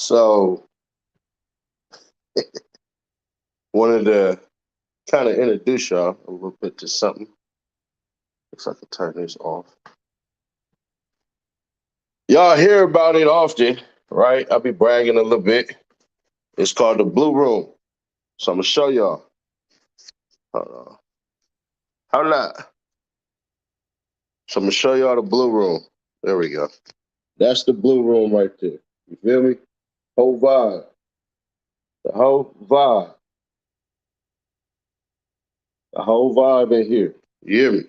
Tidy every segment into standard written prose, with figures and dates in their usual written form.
So wanted to kind of introduce y'all a little bit to something. If I can turn this off. Y'all hear about it often, right? I'll be bragging a little bit. It's called the Blue Room. So I'm gonna show y'all. Hold on. How not? So I'm gonna show y'all the Blue Room. There we go. That's the Blue Room right there. You feel me? Whole vibe. The whole vibe. The whole vibe in here. You hear me?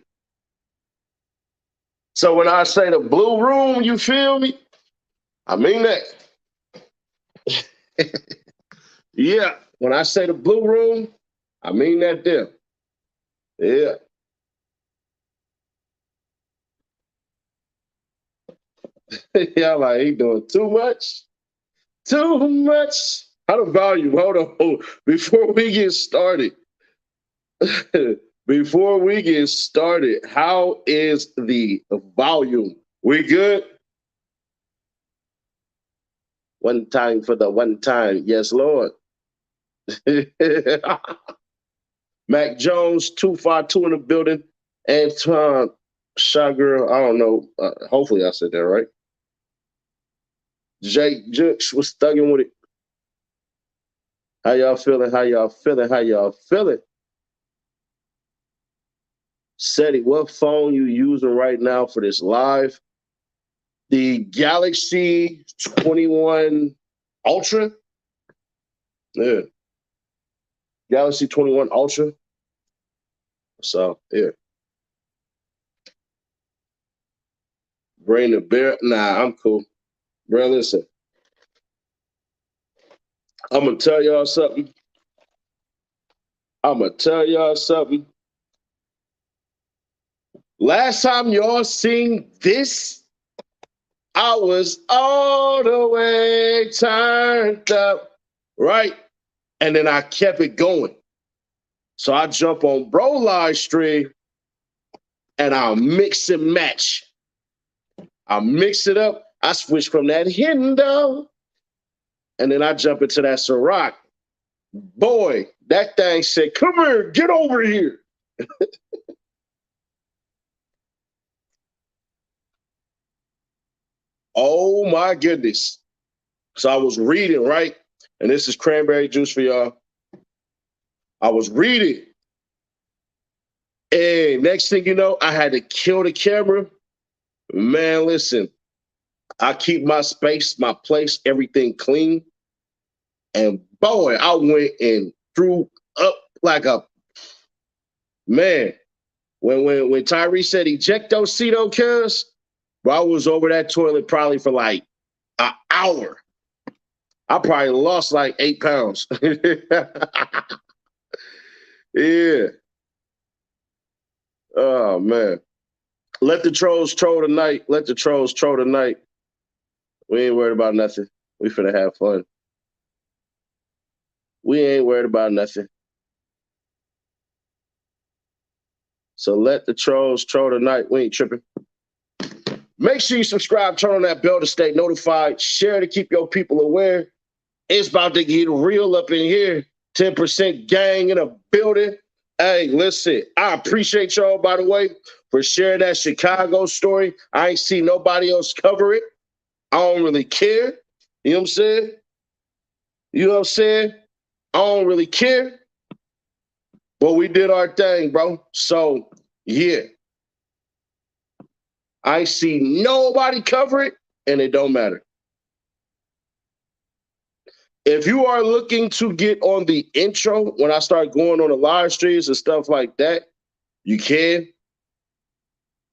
So when I say the Blue Room, you feel me? I mean that. Yeah. When I say the Blue Room, I mean that there. Yeah. Y'all like, he doing too much? Too much? How the volume? Hold on. Before we get started, how is the volume? We good? One time for the one time. Yes, Lord. Mac Jones, 252 in the building. Anton Sugar, I don't know. Hopefully I said that right. Jake Jukes was thugging with it. How y'all feeling? How y'all feeling? How y'all feeling? Seti, what phone you using right now for this live? The Galaxy 21 Ultra. Yeah. Galaxy 21 Ultra. So, yeah. Bring the bear. Nah, I'm cool. Bro, listen. I'm going to tell y'all something. Last time y'all seen this, I was all the way turned up, right? And then I kept it going. So I jump on Bro live stream and I'll mix and match. I'll mix it up. I switch from that Hindo and then I jump into that Ciroc. Boy, that thing said, come here, get over here. Oh my goodness. So I was reading, right? And this is cranberry juice for y'all. I was reading. And next thing you know, I had to kill the camera. Man, listen, I keep my space, my place, everything clean. And boy, I went and threw up like a man. When Tyree said ejectocito, cuz, I was over that toilet probably for like an hour. I probably lost like 8 pounds. Yeah. Oh man. Let the trolls troll tonight. Let the trolls troll tonight. We ain't worried about nothing. We finna have fun. We ain't worried about nothing. So let the trolls troll tonight. We ain't tripping. Make sure you subscribe, turn on that bell to stay notified, share to keep your people aware. It's about to get real up in here. 10% gang in a building. Hey, listen, I appreciate y'all, by the way, for sharing that Chicago story. I ain't see nobody else cover it. I don't really care. You know what I'm saying? You know what I'm saying? I don't really care. But we did our thing, bro. So, yeah. I see nobody cover it, and it don't matter. If you are looking to get on the intro when I start going on the live streams and stuff like that, you can.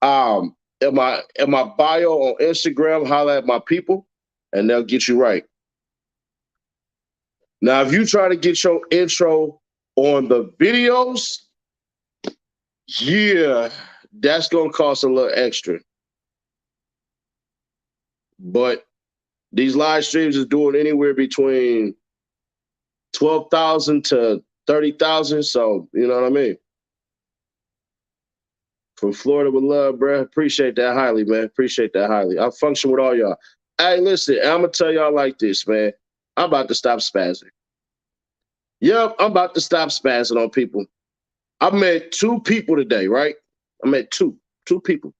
In my bio on Instagram, holla at my people, and they'll get you right. Now, if you try to get your intro on the videos, yeah, that's gonna cost a little extra. But these live streams is doing anywhere between 12,000 to 30,000. So you know what I mean. From Florida with love, bro. Appreciate that highly, man. Appreciate that highly. I function with all y'all. Hey, listen, I'm gonna tell y'all like this, man. I'm about to stop spazzing. Yep, I'm about to stop spazzing on people. I met two people today, right? I met two people.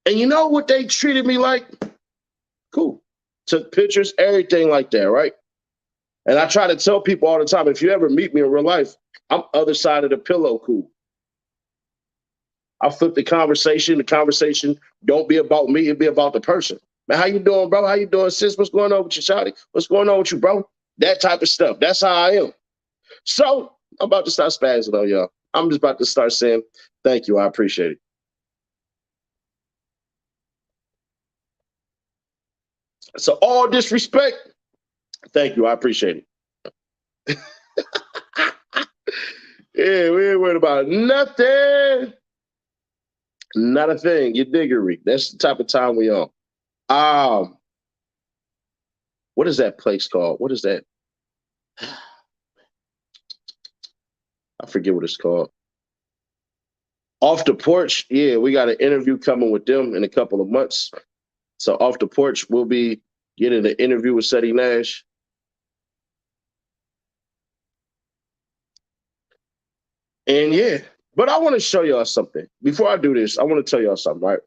And you know what they treated me like? Cool. Took pictures, everything like that, right? And I try to tell people all the time, if you ever meet me in real life, I'm other side of the pillow cool. I flip the conversation. The conversation don't be about me, it be about the person. Man, how you doing, bro? How you doing, sis? What's going on with you, shawty? What's going on with you, bro? That type of stuff. That's how I am. So I'm about to start spazzing on y'all. I'm just about to start saying, thank you, I appreciate it. So all disrespect, thank you, I appreciate it. Yeah, we ain't worried about nothing. Not a thing. You diggery. That's the type of time we on. Um, what is that place called? What is that? I forget what it's called. Off the porch. Yeah, we got an interview coming with them in a couple of months. So off the porch, we'll be getting an interview with Seti Nash. And yeah, but I want to show y'all something. Before I do this, I want to tell y'all something, right?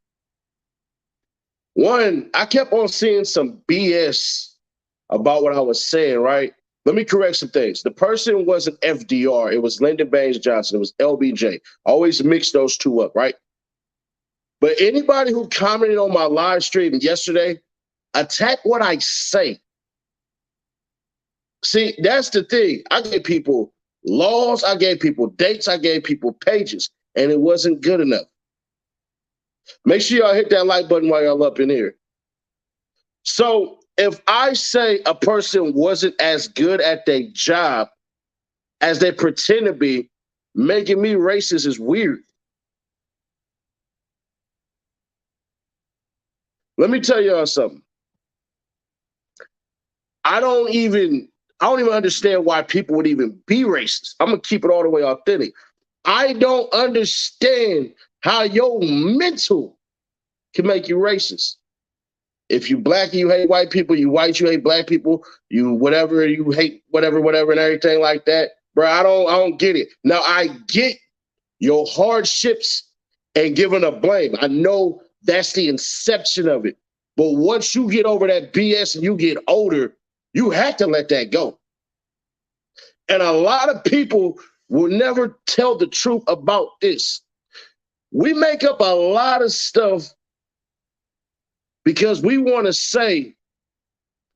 One, I kept on seeing some BS about what I was saying, right? Let me correct some things. The person wasn't FDR. It was Lyndon Baines Johnson. It was LBJ. I always mix those two up, right? But anybody who commented on my live stream yesterday, attack what I say. See, that's the thing. I gave people laws, I gave people dates, I gave people pages, and it wasn't good enough. Make sure y'all hit that like button while y'all up in here. So if I say a person wasn't as good at their job as they pretend to be, making me racist is weird. Let me tell y'all something. I don't even understand why people would even be racist. I'm gonna keep it all the way authentic. I don't understand how your mental can make you racist. If you black, you hate white people. You white, you hate black people. You whatever, you hate whatever, and everything like that, bro. I don't get it. Now I get your hardships and giving a blame. I know that's the inception of it. But once you get over that BS and you get older, you have to let that go. And a lot of people will never tell the truth about this. We make up a lot of stuff because we want to say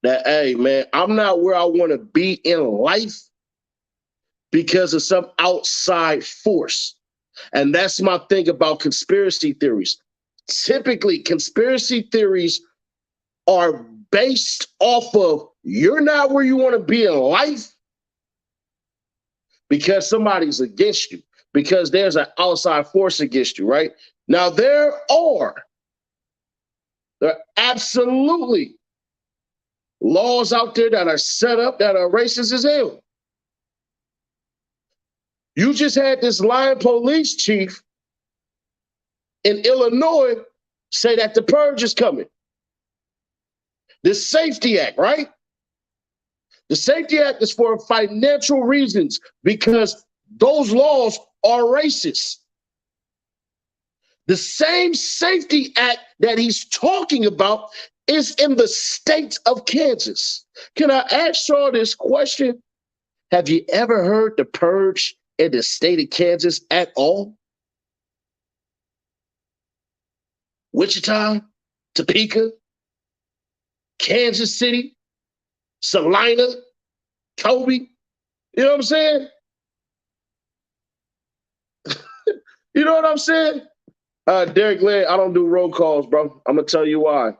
that, hey, man, I'm not where I want to be in life because of some outside force. And that's my thing about conspiracy theories. Typically, conspiracy theories are based off of you're not where you want to be in life because somebody's against you, because there's an outside force against you, right? Now, there are absolutely laws out there that are set up that are racist as hell. You just had this lying police chief in Illinois say that the purge is coming. The Safety Act, right? The Safety Act is for financial reasons because those laws are racist. The same Safety Act that he's talking about is in the state of Kansas. Can I ask y'all this question? Have you ever heard the purge in the state of Kansas at all? Wichita, Topeka, Kansas City, Salina, Kobe. You know what I'm saying? You know what I'm saying? Derek Lynn, I don't do roll calls, bro. I'm gonna tell you why.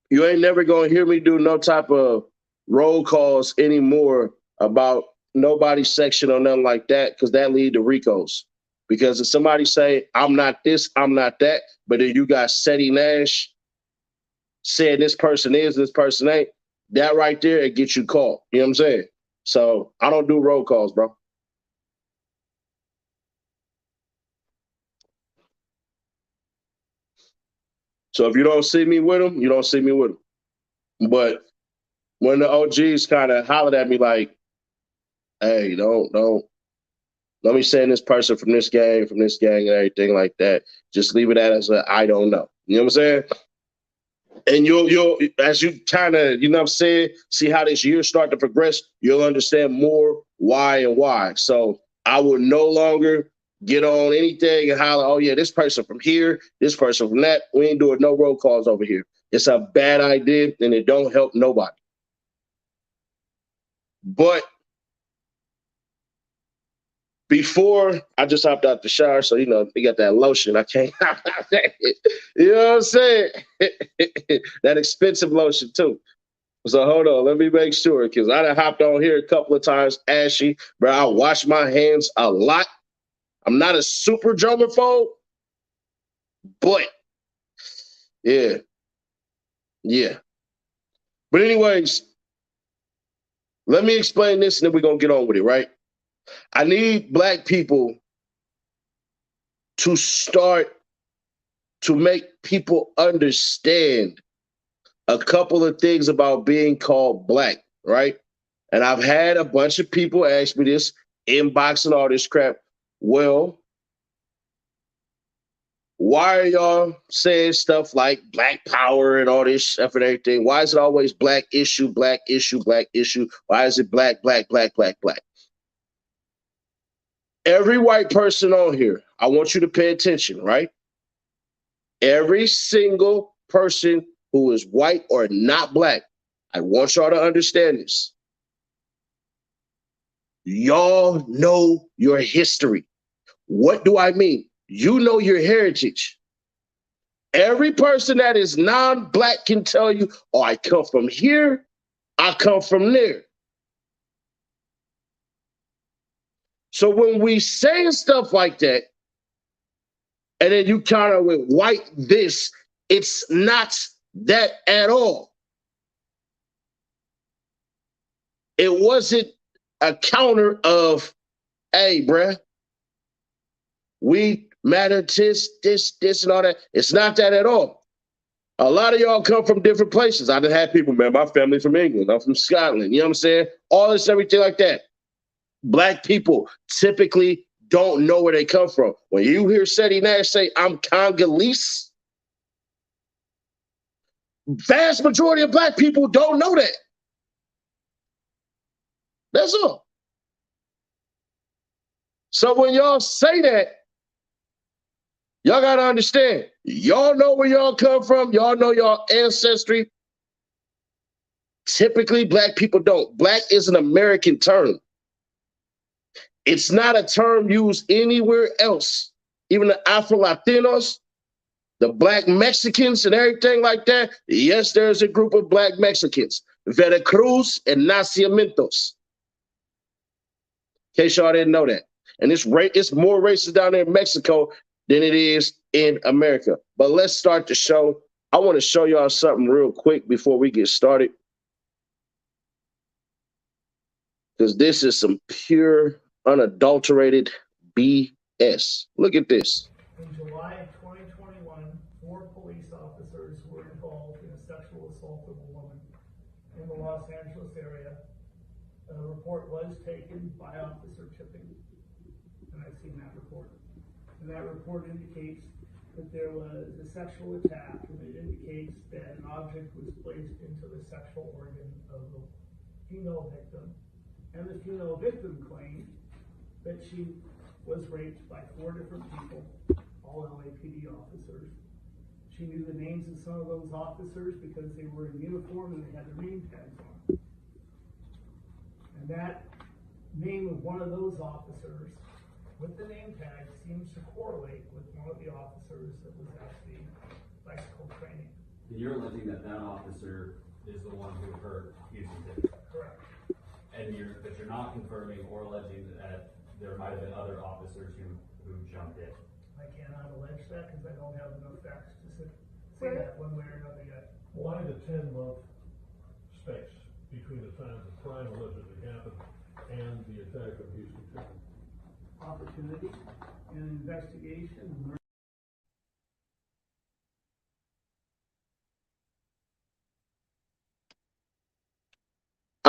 You ain't never gonna hear me do no type of roll calls anymore about nobody's section or nothing like that, because that lead to Ricos. Because if somebody say, I'm not this, I'm not that, but then you got Seti Nash saying this person is, this person ain't, that right there, it gets you caught. You know what I'm saying? So I don't do roll calls, bro. So if you don't see me with them, you don't see me with them. But when the OGs kind of hollered at me like, hey, don't let me send this person from this gang, and everything like that. Just leave it as a I don't know. You know what I'm saying? And you'll as you kind of, you know what I'm saying, see how this year start to progress, you'll understand more why and why. So I will no longer get on anything and holler, oh yeah, this person from here, this person from that. We ain't doing no roll calls over here. It's a bad idea and it don't help nobody. But before I just hopped out the shower, so you know, we got that lotion. I can't, you know what I'm saying? That expensive lotion too. So hold on, let me make sure because I done hopped on here a couple of times, ashy, bro. I wash my hands a lot. I'm not a super germaphobe, but yeah, yeah. But anyways, let me explain this and then we're gonna get on with it, right? I need black people to start to make people understand a couple of things about being called black, right? And I've had a bunch of people ask me this, inboxing all this crap. Well, why are y'all saying stuff like black power and all this stuff and everything? Why is it always black issue, black issue, black issue? Why is it black, black, black, black, black? Every white person on here, I want you to pay attention, right? Every single person who is white or not black, I want y'all to understand this. Y'all know your history. What do I mean? You know your heritage. Every person that is non-black can tell you, oh, I come from here, I come from there. So when we say stuff like that, and then you counter with white this, it's not that at all. It wasn't a counter of, hey, bruh, we matter, this, and all that. It's not that at all. A lot of y'all come from different places. I done had people, man, my family from England, I'm from Scotland, you know what I'm saying? All this, everything like that. Black people typically don't know where they come from. When you hear Seti Nash say, I'm Congolese, vast majority of black people don't know that. That's all. So when y'all say that, y'all got to understand, y'all know where y'all come from. Y'all know y'all ancestry. Typically, black people don't. Black is an American term. It's not a term used anywhere else. Even the Afro-Latinos, the black Mexicans and everything like that. Yes, there's a group of black Mexicans. Veracruz and Nacimientos. In case y'all didn't know that. And it's more racist down there in Mexico than it is in America. But let's start the show. I want to show y'all something real quick before we get started. Because this is some pure, unadulterated BS. Look at this. In July of 2021, 4 police officers were involved in a sexual assault of a woman in the Los Angeles area. A report was taken by Officer Tipping, and I've seen that report. And that report indicates that there was a sexual attack, and it indicates that an object was placed into the sexual organ of the female victim. And the female victim claimed that she was raped by 4 different people, all LAPD officers. She knew the names of some of those officers because they were in uniform and they had their name tags on. And that name of one of those officers with the name tag seems to correlate with one of the officers that was at the bicycle training. And you're alleging that that officer is the one who hurt Houston Tipping. Correct. But you're not confirming or alleging that there might have been other officers who jumped in. I cannot allege that because I don't have enough facts to say that one way or another yet. Why the 10-month space between the time the crime allegedly happened and the attack of Houston Tipping? Opportunity and investigation.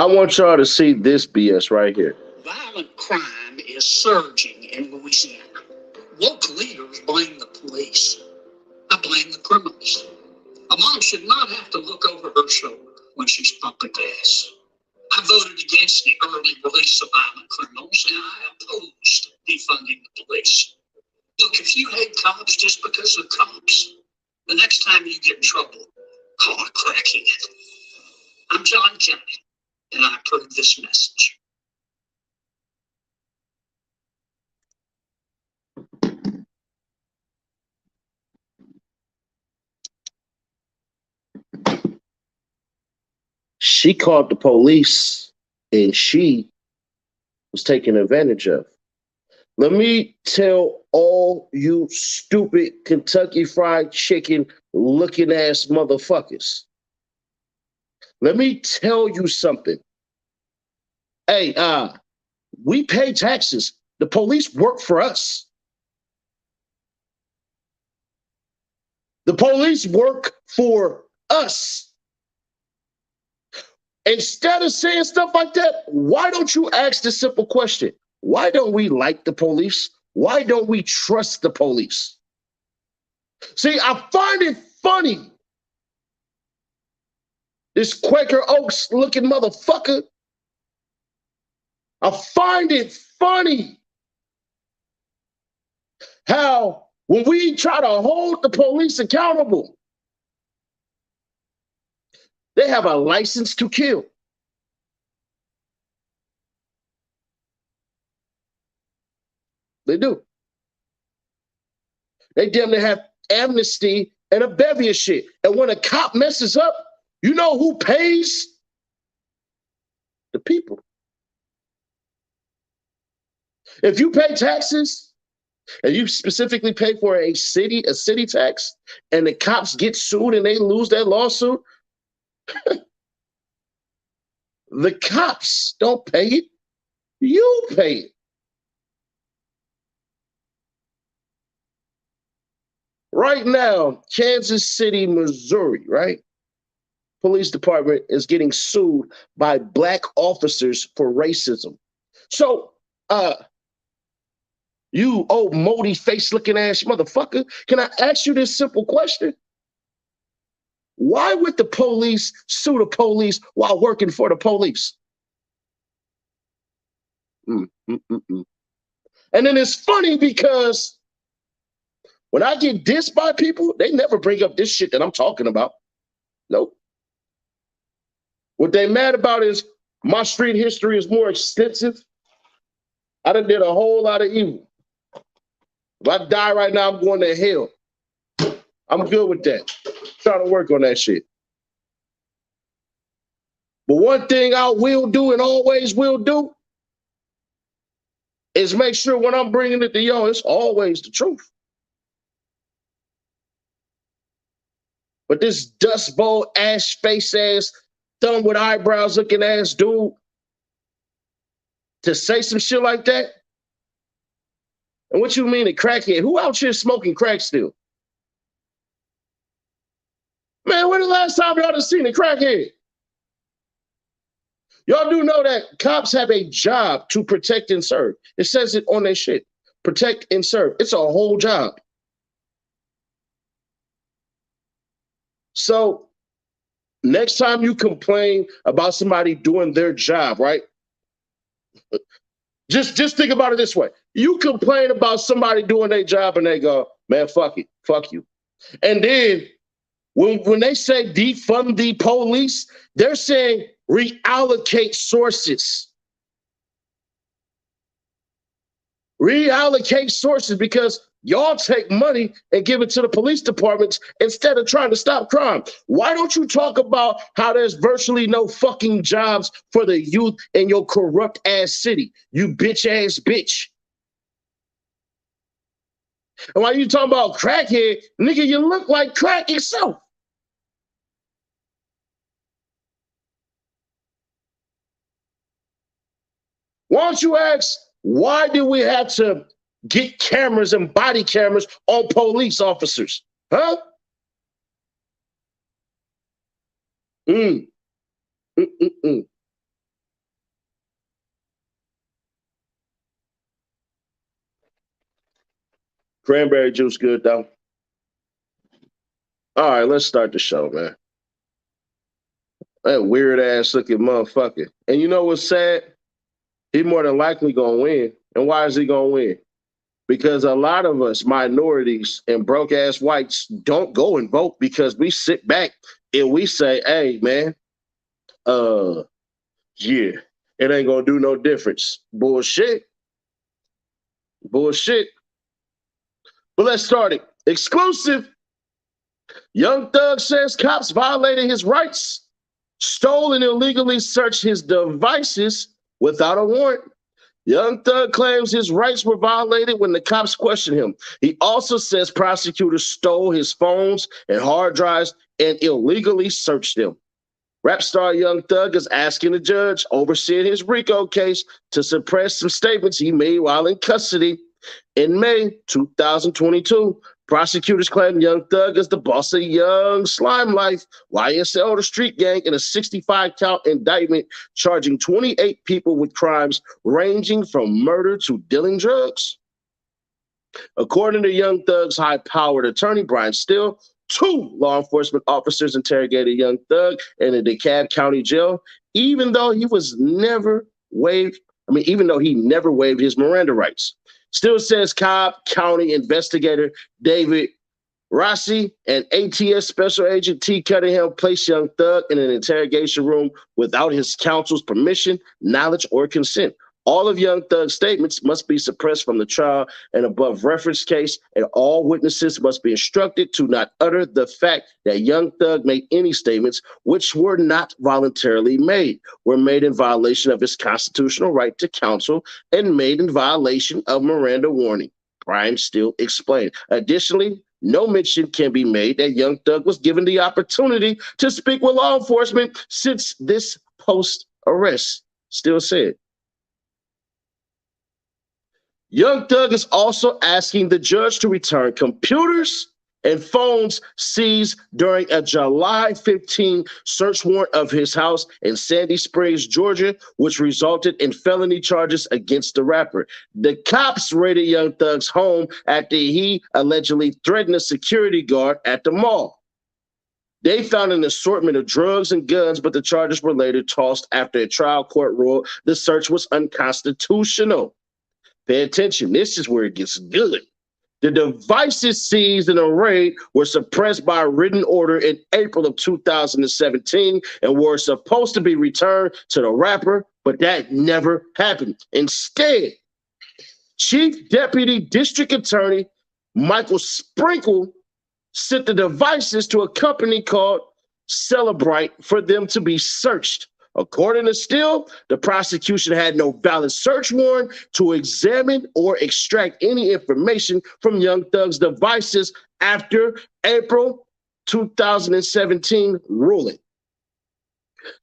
I want y'all to see this BS right here. Violent crime is surging in Louisiana. Local leaders blame the police. I blame the criminals. A mom should not have to look over her shoulder when she's pumping gas. I voted against the early release of violent criminals, and I opposed defunding the police. Look, if you hate cops just because they're cops, the next time you get in trouble, call a crackhead. I'm John Kennedy, and I approve this message. She called the police and she was taken advantage of. Let me tell all you stupid Kentucky Fried Chicken looking ass motherfuckers. Let me tell you something. Hey, we pay taxes. The police work for us. The police work for us. Instead of saying stuff like that, why don't you ask the simple question? Why don't we like the police? Why don't we trust the police? See, I find it funny. This Quaker Oaks looking motherfucker. I find it funny how when we try to hold the police accountable, they have a license to kill. They do. They damn near have amnesty and a bevy of shit. And when a cop messes up, you know who pays? The people. If you pay taxes, and you specifically pay for a city tax, and the cops get sued and they lose that lawsuit, the cops don't pay it. You pay it. Right now, Kansas City, Missouri, right? Police department is getting sued by black officers for racism. So, you old moldy face looking ass motherfucker, can I ask you this simple question? Why would the police sue the police while working for the police? And then it's funny because when I get dissed by people, they never bring up this shit that I'm talking about. Nope. What they mad about is my street history is more extensive. I done did a whole lot of evil. If I die right now, I'm going to hell. I'm good with that. Trying to work on that shit. But one thing I will do and always will do is make sure when I'm bringing it to y'all, it's always the truth. But this dust bowl, ash face ass, thumb with eyebrows looking ass dude to say some shit like that? And what you mean a crackhead? Who out here smoking crack still? Man, when the last time y'all done seen a crackhead? Y'all do know that cops have a job to protect and serve. It says it on their shit. Protect and serve. It's a whole job. So next time you complain about somebody doing their job, right? Just think about it this way. You complain about somebody doing their job and they go, man, fuck it, fuck you. And then when they say defund the police, they're saying reallocate sources. Reallocate sources because y'all take money and give it to the police departments instead of trying to stop crime. Why don't you talk about how there's virtually no fucking jobs for the youth in your corrupt ass city, you bitch ass bitch? And while you talking about crackhead, nigga, you look like crack yourself. Why don't you ask, why do we have to get cameras and body cameras on police officers? Huh? Cranberry juice good though. All right, let's start the show, man. That weird ass looking motherfucker. And you know what's sad? He more than likely gonna win. And why is he gonna win? Because a lot of us minorities and broke ass whites don't go and vote because we sit back and we say, hey man, yeah, it ain't gonna do no difference. Bullshit. Bullshit. But let's start it. Exclusive. Young Thug says cops violated his rights, stole and illegally searched his devices without a warrant. Young Thug claims his rights were violated when the cops questioned him. He also says prosecutors stole his phones and hard drives and illegally searched them. Rap star Young Thug is asking the judge overseeing his RICO case to suppress some statements he made while in custody. In May 2022, prosecutors claimed Young Thug is the boss of Young Slime Life, YSL, the street gang, in a 65-count indictment charging 28 people with crimes ranging from murder to dealing drugs. According to Young Thug's high-powered attorney, Brian Steele, 2 law enforcement officers interrogated Young Thug in the DeKalb County Jail, even though he never waived his Miranda rights. Steele says Cobb County investigator David Rossi and ATS Special Agent T. Cunningham placed Young Thug in an interrogation room without his counsel's permission, knowledge, or consent. All of Young Thug's statements must be suppressed from the trial and above reference case, and all witnesses must be instructed to not utter the fact that Young Thug made any statements which were not voluntarily made, were made in violation of his constitutional right to counsel, and made in violation of Miranda warning. Brian Steele explained. Additionally, no mention can be made that Young Thug was given the opportunity to speak with law enforcement since this post-arrest. Steele said. Young Thug is also asking the judge to return computers and phones seized during a July 15 search warrant of his house in Sandy Springs, Georgia, which resulted in felony charges against the rapper. The cops raided Young Thug's home after he allegedly threatened a security guard at the mall. They found an assortment of drugs and guns, but the charges were later tossed after a trial court ruled the search was unconstitutional. Pay attention. This is where it gets good. The devices seized in a raid were suppressed by a written order in April of 2017 and were supposed to be returned to the rapper, but that never happened. Instead, Chief Deputy District Attorney Michael Sprinkle sent the devices to a company called Celebrite for them to be searched. According to Steele, the prosecution had no valid search warrant to examine or extract any information from Young Thug's devices after April 2017 ruling.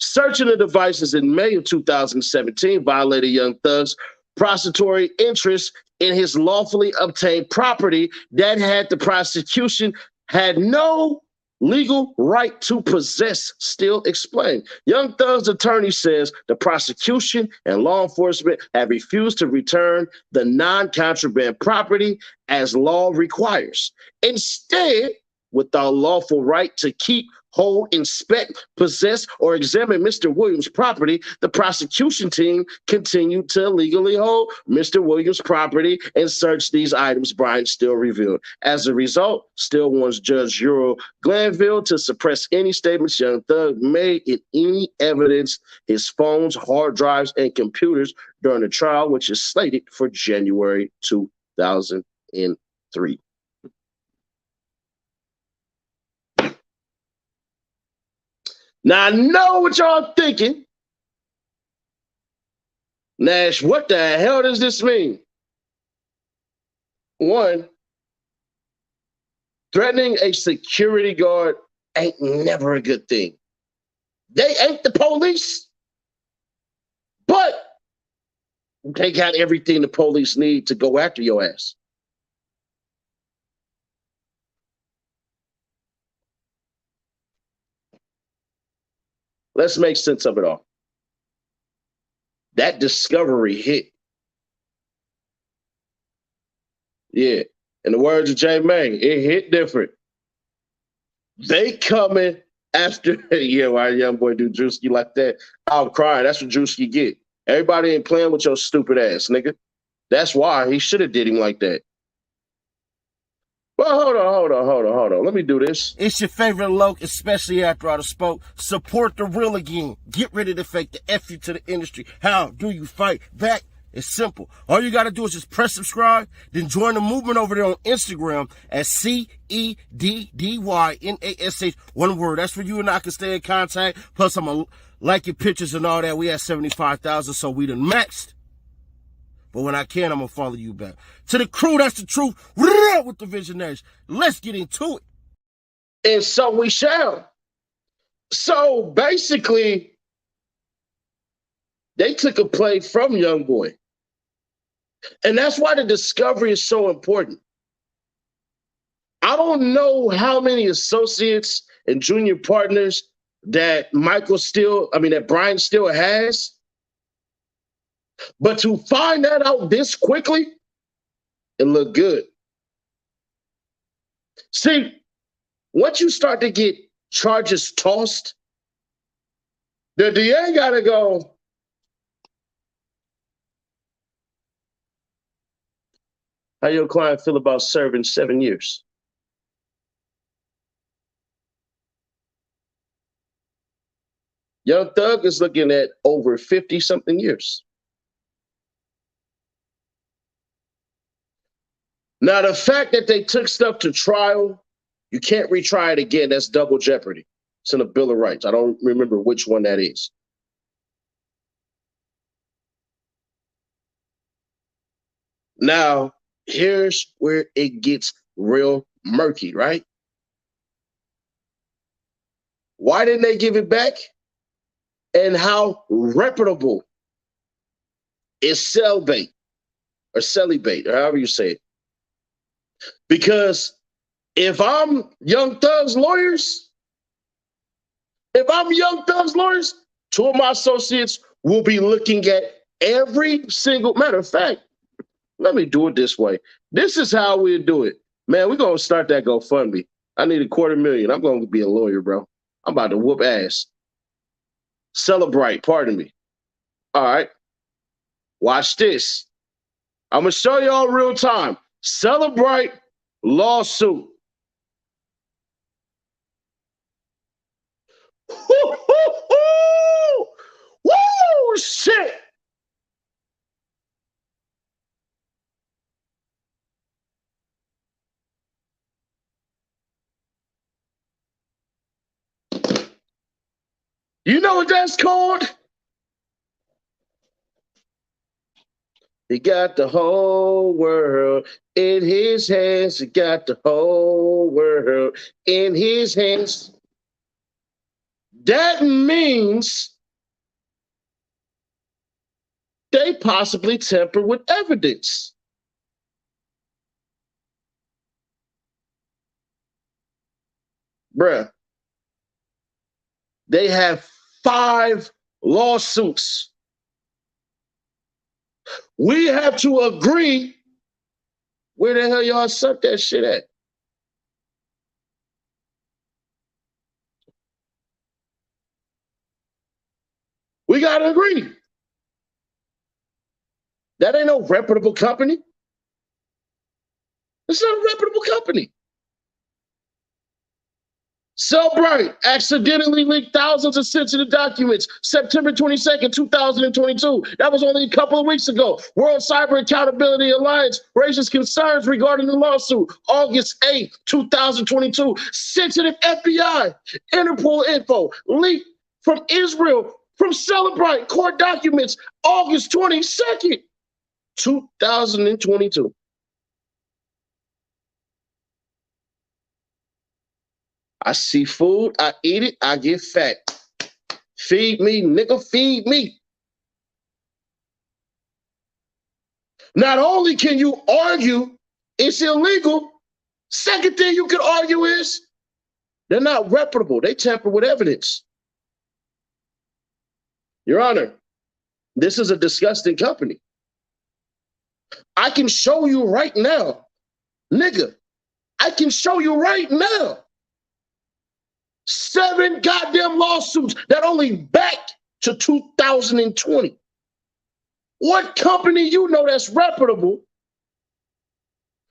Searching the devices in May of 2017 violated Young Thug's prosecutory interest in his lawfully obtained property that the prosecution had no legal right to possess, Steele explained. Young Thug's attorney says the prosecution and law enforcement have refused to return the non-contraband property as law requires. Instead, without lawful right to keep, hold, inspect, possess, or examine Mr. Williams' property, the prosecution team continued to illegally hold Mr. Williams' property and search these items, Brian Steele revealed. As a result, Steele wants Judge Earl Glanville to suppress any statements Young Thug made in any evidence, his phones, hard drives, and computers during the trial, which is slated for January 2003. Now, I know what y'all thinking. Nash, what the hell does this mean? One, threatening a security guard ain't never a good thing. They ain't the police, but they got everything the police need to go after your ass. Let's make sense of it all. That discovery hit. Yeah, In the words of Jay May, it hit different. They coming after, yeah, why young boy do Drewski like that? I'm crying. That's what Drewski get. Everybody ain't playing with your stupid ass, nigga. That's why he should have did him like that. Well, hold on. Let me do this. It's your favorite Loke, especially after I spoke. Support the real again. Get rid of the fake, the F you to the industry. How do you fight back? It's simple. All you got to do is just press subscribe, then join the movement over there on Instagram at CEDDYNASH. One word. That's where you and I can stay in contact. Plus, I'm going to like your pictures and all that. We had 75,000, so we done maxed. But when I can, I'm going to follow you back. To the crew, that's the truth. With the visionaries. Let's get into it. And so we shall. So basically, they took a play from Young Boy. And that's why the discovery is so important. I don't know how many associates and junior partners that Brian still has. But to find that out this quickly, it looked good. See, once you start to get charges tossed, the DA got to go, how your client feel about serving 7 years? Young Thug is looking at over 50-something years. Now, the fact that they took stuff to trial, you can't retry it again. That's double jeopardy. It's in the Bill of Rights. I don't remember which one that is. Now, here's where it gets real murky, right? Why didn't they give it back? And how reputable is Cellbait or Cellybait, or however you say it? Because if I'm Young Thug's lawyers, two of my associates will be looking at every single matter of fact. Let me do it this way. This is how we do it. Man, we're going to start that GoFundMe. I need $250,000. I'm going to be a lawyer, bro. I'm about to whoop ass. Celebrate, pardon me. All right. Watch this. I'm going to show y'all real time. Celebrate lawsuit. Woo, shit. You know what that's called? He got the whole world in his hands. He got the whole world in his hands. That means they possibly tamper with evidence. Bruh. They have 5 lawsuits. We have to agree where the hell y'all suck that shit at. We got to agree. That ain't no reputable company. It's not a reputable company. Cellbrite accidentally leaked thousands of sensitive documents September 22nd, 2022. That was only a couple of weeks ago. World Cyber Accountability Alliance raises concerns regarding the lawsuit. August 8th, 2022. Sensitive FBI, Interpol info leaked from Israel, from Cellbrite court documents, August 22nd, 2022. I see food, I eat it, I get fat. Feed me, nigga, feed me. Not only can you argue it's illegal, second thing you can argue is they're not reputable. They tamper with evidence. Your Honor, this is a disgusting company. I can show you right now Nigga, I can show you right now 7 goddamn lawsuits that only back to 2020. What company you know that's reputable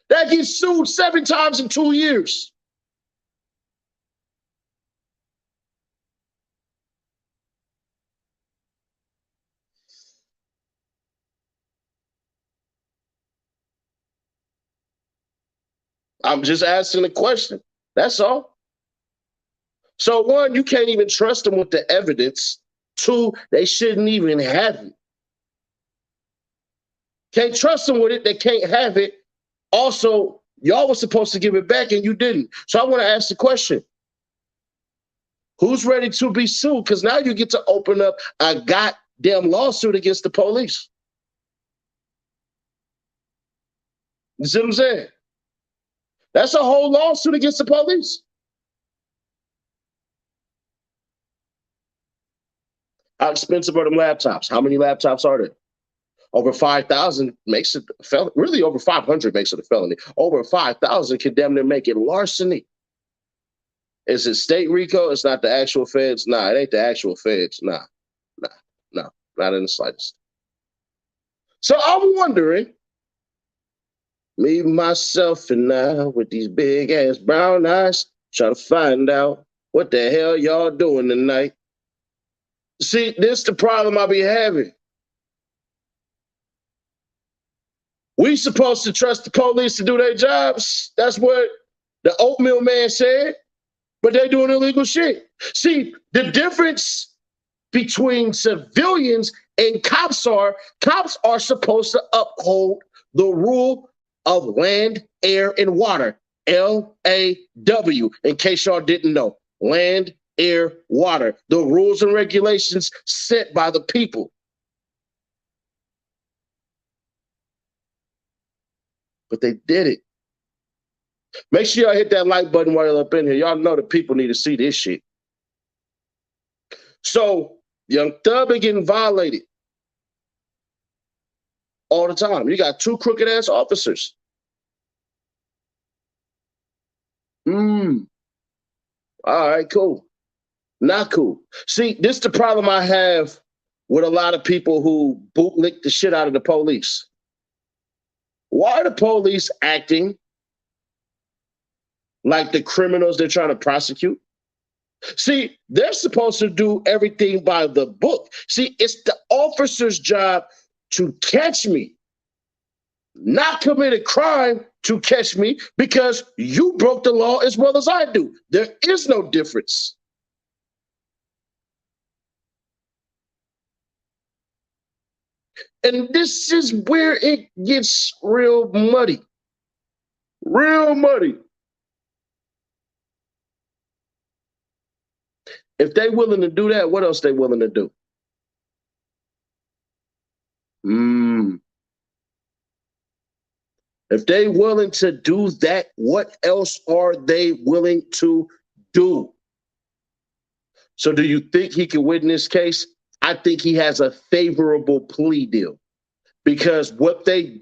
that gets sued 7 times in 2 years? I'm just asking a question. That's all. So 1, you can't even trust them with the evidence. 2, they shouldn't even have it. Can't trust them with it. They can't have it. Also, y'all were supposed to give it back and you didn't. So I want to ask the question. Who's ready to be sued? Because now you get to open up a goddamn lawsuit against the police. You see what I'm saying? That's a whole lawsuit against the police. How expensive are them laptops? How many laptops are there? Over 5,000 makes it a felony. Really, over 500 makes it a felony. Over 5,000 can damn near make it larceny. Is it state RICO? It's not the actual feds? Nah, it ain't the actual feds. Nah, not in the slightest. So I'm wondering, me, myself, and I, with these big ass brown eyes, trying to find out what the hell y'all doing tonight. See, this the problem I be having. We supposed to trust the police to do their jobs. That's what the oatmeal man said, but they doing illegal shit. See, the difference between civilians and cops are supposed to uphold the rule of land, air, and water. LAW, in case y'all didn't know. Land, air, water. The rules and regulations set by the people. But they did it. Make sure y'all hit that like button while you're up in here. Y'all know the people need to see this shit. So, Young Thug been getting violated all the time. You got 2 crooked ass officers. All right, cool. Not cool. See, this is the problem I have with a lot of people who bootlick the shit out of the police. Why are the police acting like the criminals they're trying to prosecute? See, they're supposed to do everything by the book. See, it's the officer's job to catch me, not commit a crime to catch me, because you broke the law as well as I do. There is no difference. And this is where it gets real muddy. Real muddy. If they willing to do that, what else they willing to do? If they willing to do that, what else are they willing to do? So do you think he can win this case? I think he has a favorable plea deal, because what the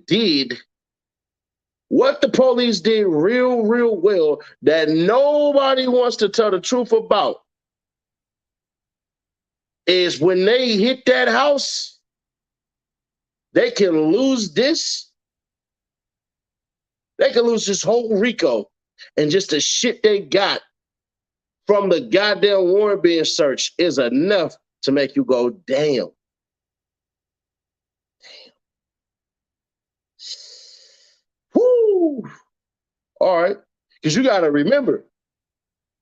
police did real well that nobody wants to tell the truth about is when they hit that house, they can lose this. They can lose this whole RICO and just the shit they got from the goddamn warrant being searched is enough to make you go, damn. Whoo. All right. Because you got to remember,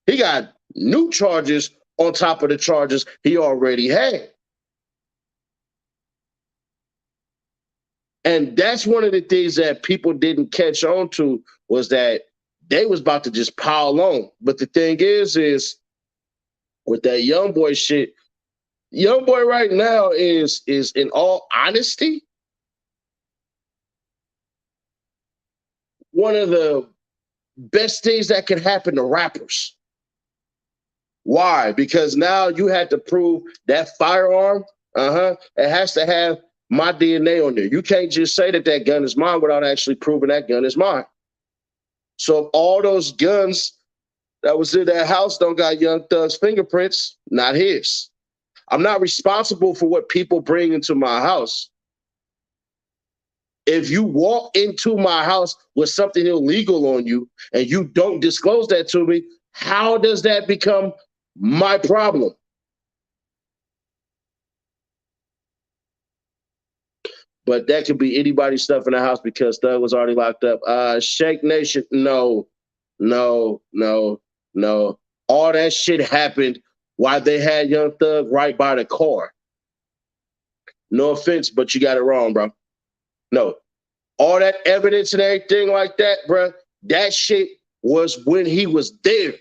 he got new charges on top of the charges he already had. And that's one of the things that people didn't catch on to, was that they was about to just pile on. But the thing is with that young boy shit, young boy right now is in all honesty, one of the best things that could happen to rappers. Why? Because now you had to prove that firearm, it has to have my DNA on there. You can't just say that gun is mine without actually proving that gun is mine. So if all those guns that was in that house don't got Young Thug's fingerprints, not his. I'm not responsible for what people bring into my house. If you walk into my house with something illegal on you and you don't disclose that to me, how does that become my problem? But that could be anybody's stuff in the house because Thug was already locked up. Shake Nation, no. All that shit happened while they had Young Thug right by the car. No offense, but you got it wrong, bro. No. All that evidence and everything like that, bro, that shit was when he was there.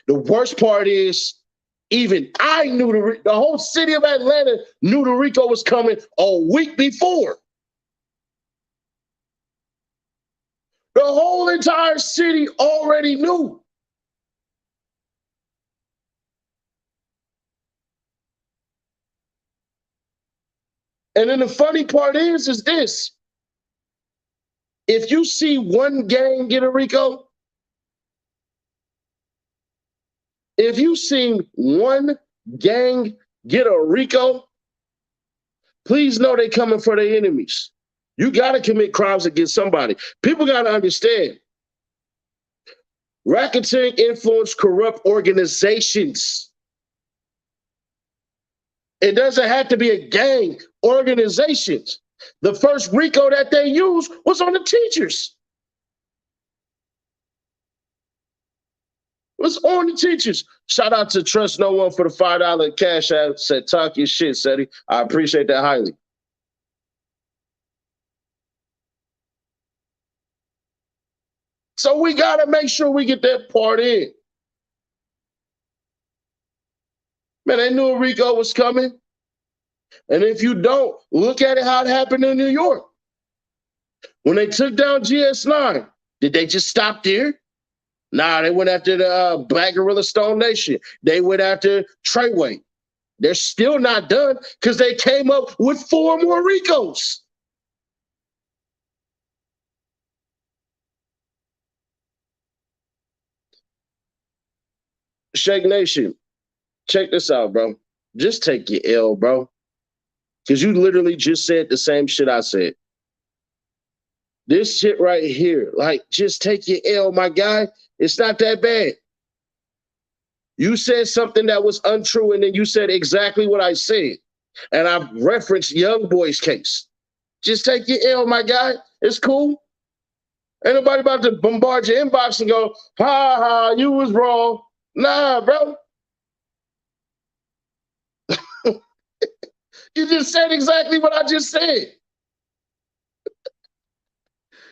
The worst part is, even I knew the whole city of Atlanta knew the Rico was coming a week before. The whole entire city already knew. And then the funny part is this. If you see one gang get a Rico, if you seen one gang get a Rico, please know they coming for their enemies. You got to commit crimes against somebody. People got to understand. Racketeering influence corrupt organizations. It doesn't have to be a gang, organizations. The first RICO that they used was on the teachers. It was on the teachers. Shout out to Trust No One for the $5 cash app. Said, talk your shit, Seti. I appreciate that highly. So we got to make sure we get that part in. Man, they knew a RICO was coming. And if you don't, look at it how it happened in New York. When they took down GS9, did they just stop there? Nah, they went after the Black Gorilla Stone Nation. They went after Treyway. They're still not done because they came up with 4 more RICOs. Shake Nation, check this out, bro. Just take your L, bro. Because you literally just said the same shit I said. This shit right here, like, just take your L, my guy. It's not that bad. You said something that was untrue, and then you said exactly what I said. And I referenced Young Boy's case. Just take your L, my guy. It's cool. Ain't nobody about to bombard your inbox and go, ha, ha, you was wrong. Nah, bro. You just said exactly what I just said.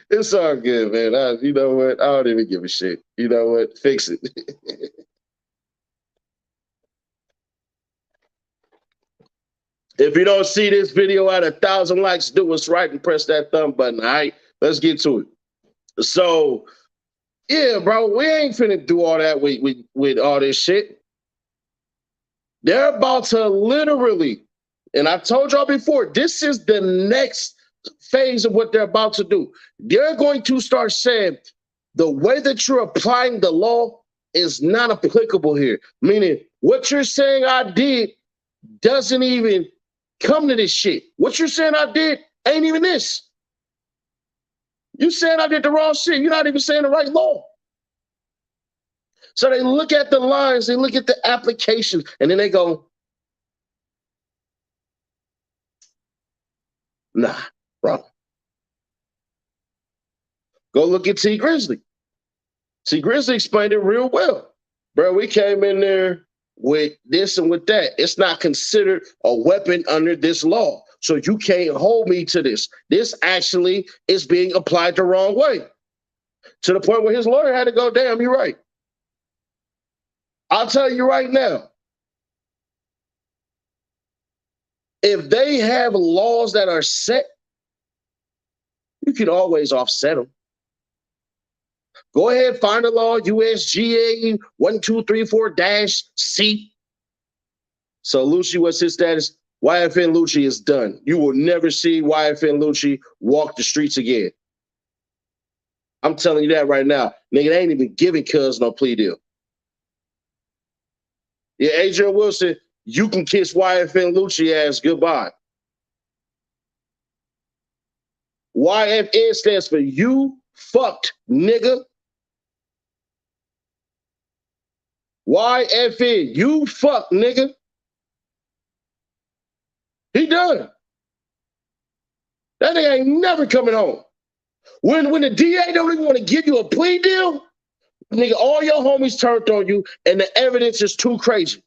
It's all good, man. You know what? I don't even give a shit. You know what? Fix it. If you don't see this video at 1,000 likes, do what's right and press that thumb button, all right? Let's get to it. So, yeah, bro, we ain't finna do all that with all this shit. They're about to literally, and I told y'all before, this is the next phase of what they're about to do. They're going to start saying the way that you're applying the law is not applicable here. Meaning, what you're saying I did doesn't even come to this shit. What you're saying I did ain't even this. You saying I did the wrong shit. You're not even saying the right law. So they look at the lines, they look at the applications, and then they go, nah, wrong. Go look at T Grizzly. T Grizzly explained it real well. Bro, we came in there with this and with that. It's not considered a weapon under this law. So you can't hold me to this. This actually is being applied the wrong way. To the point where his lawyer had to go, damn, you're right. I'll tell you right now, if they have laws that are set, you can always offset them. Go ahead, find a law, USGA 1234-C. So Lucci, what's his status? YFN Lucci is done. You will never see YFN Lucci walk the streets again. I'm telling you that right now. Nigga, they ain't even giving Cuz no plea deal. Yeah, Adrian Wilson, you can kiss YFN Lucci ass goodbye. YFN stands for you fucked nigga. YFN, you fuck nigga. He done. That nigga ain't never coming home. When the DA don't even want to give you a plea deal, nigga, all your homies turned on you and the evidence is too crazy.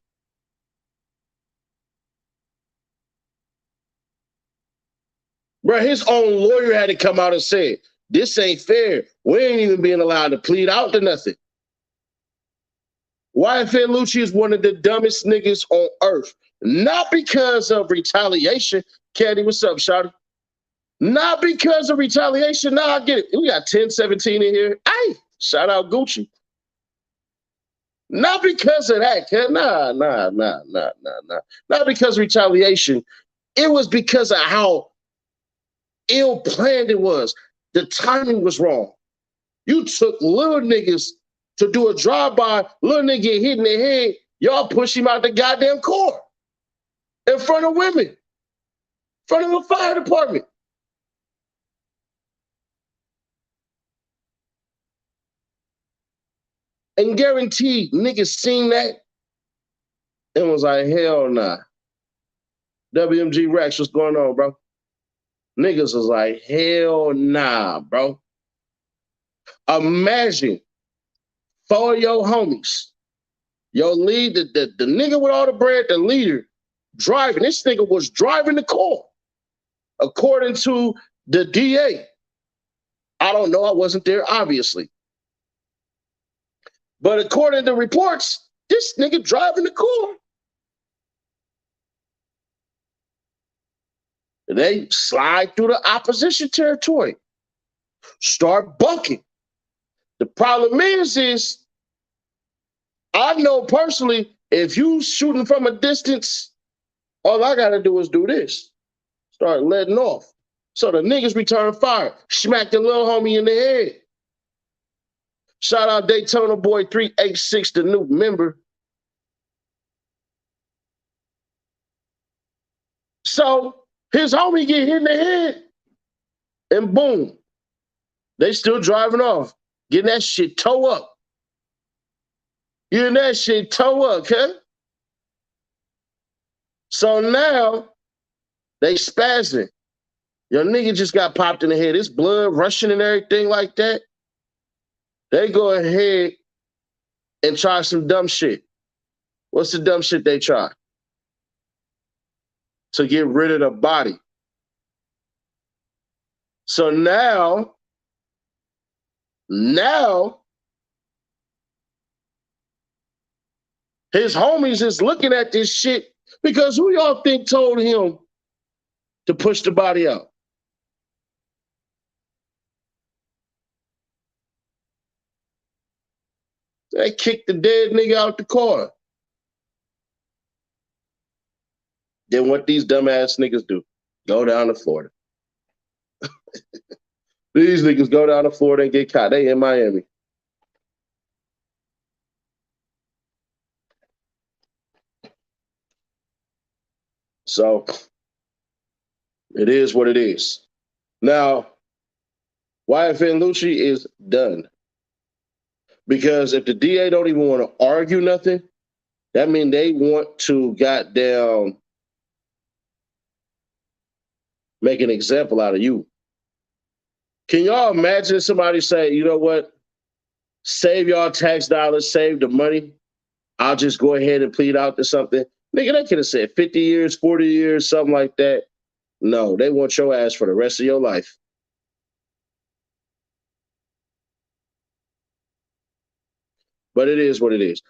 Bro, his own lawyer had to come out and say, this ain't fair. We ain't even being allowed to plead out to nothing. YFN Lucci is one of the dumbest niggas on earth. Not because of retaliation. Candy, what's up, Shawty? Not because of retaliation. Nah, I get it. We got 1017 in here. Hey, shout out Gucci. Not because of that. Nah. Not because of retaliation. It was because of how ill-planned it was. The timing was wrong. You took little niggas to do a drive-by, little nigga get hit in the head, y'all push him out the goddamn car in front of women, in front of the fire department. And guaranteed niggas seen that and was like, hell nah. WMG Rex, what's going on, bro? Niggas was like, hell nah, bro. Imagine 4 of your homies, your lead, the nigga with all the bread, the leader, driving. This nigga was driving the car, according to the DA. I don't know. I wasn't there, obviously. But according to reports, this nigga driving the car. They slide through the opposition territory, start bucking. The problem is I know personally, if you shooting from a distance, all I gotta do is do this. Start letting off. So the niggas return fire. Smack the little homie in the head. Shout out Daytona Boy 386, the new member. So his homie get hit in the head, and boom, they still driving off, getting that shit toe up. Getting that shit toe up, okay? So now they spazzing. Your nigga just got popped in the head. It's blood rushing and everything like that. They go ahead and try some dumb shit. What's the dumb shit they try? To get rid of the body. So now his homies is looking at this shit because who y'all think told him to push the body out? They kicked the dead nigga out the car. Then what these dumbass niggas do? Go down to Florida. These niggas go down to Florida and get caught. They in Miami. So it is what it is. Now, YFN Lucci is done. Because if the DA don't even want to argue nothing, that means they want to goddamn make an example out of you. Can y'all imagine somebody say, you know what? Save y'all tax dollars, save the money. I'll just go ahead and plead out to something. Nigga, they could have said 50 years, 40 years, something like that. No, they want your ass for the rest of your life. But it is what it is.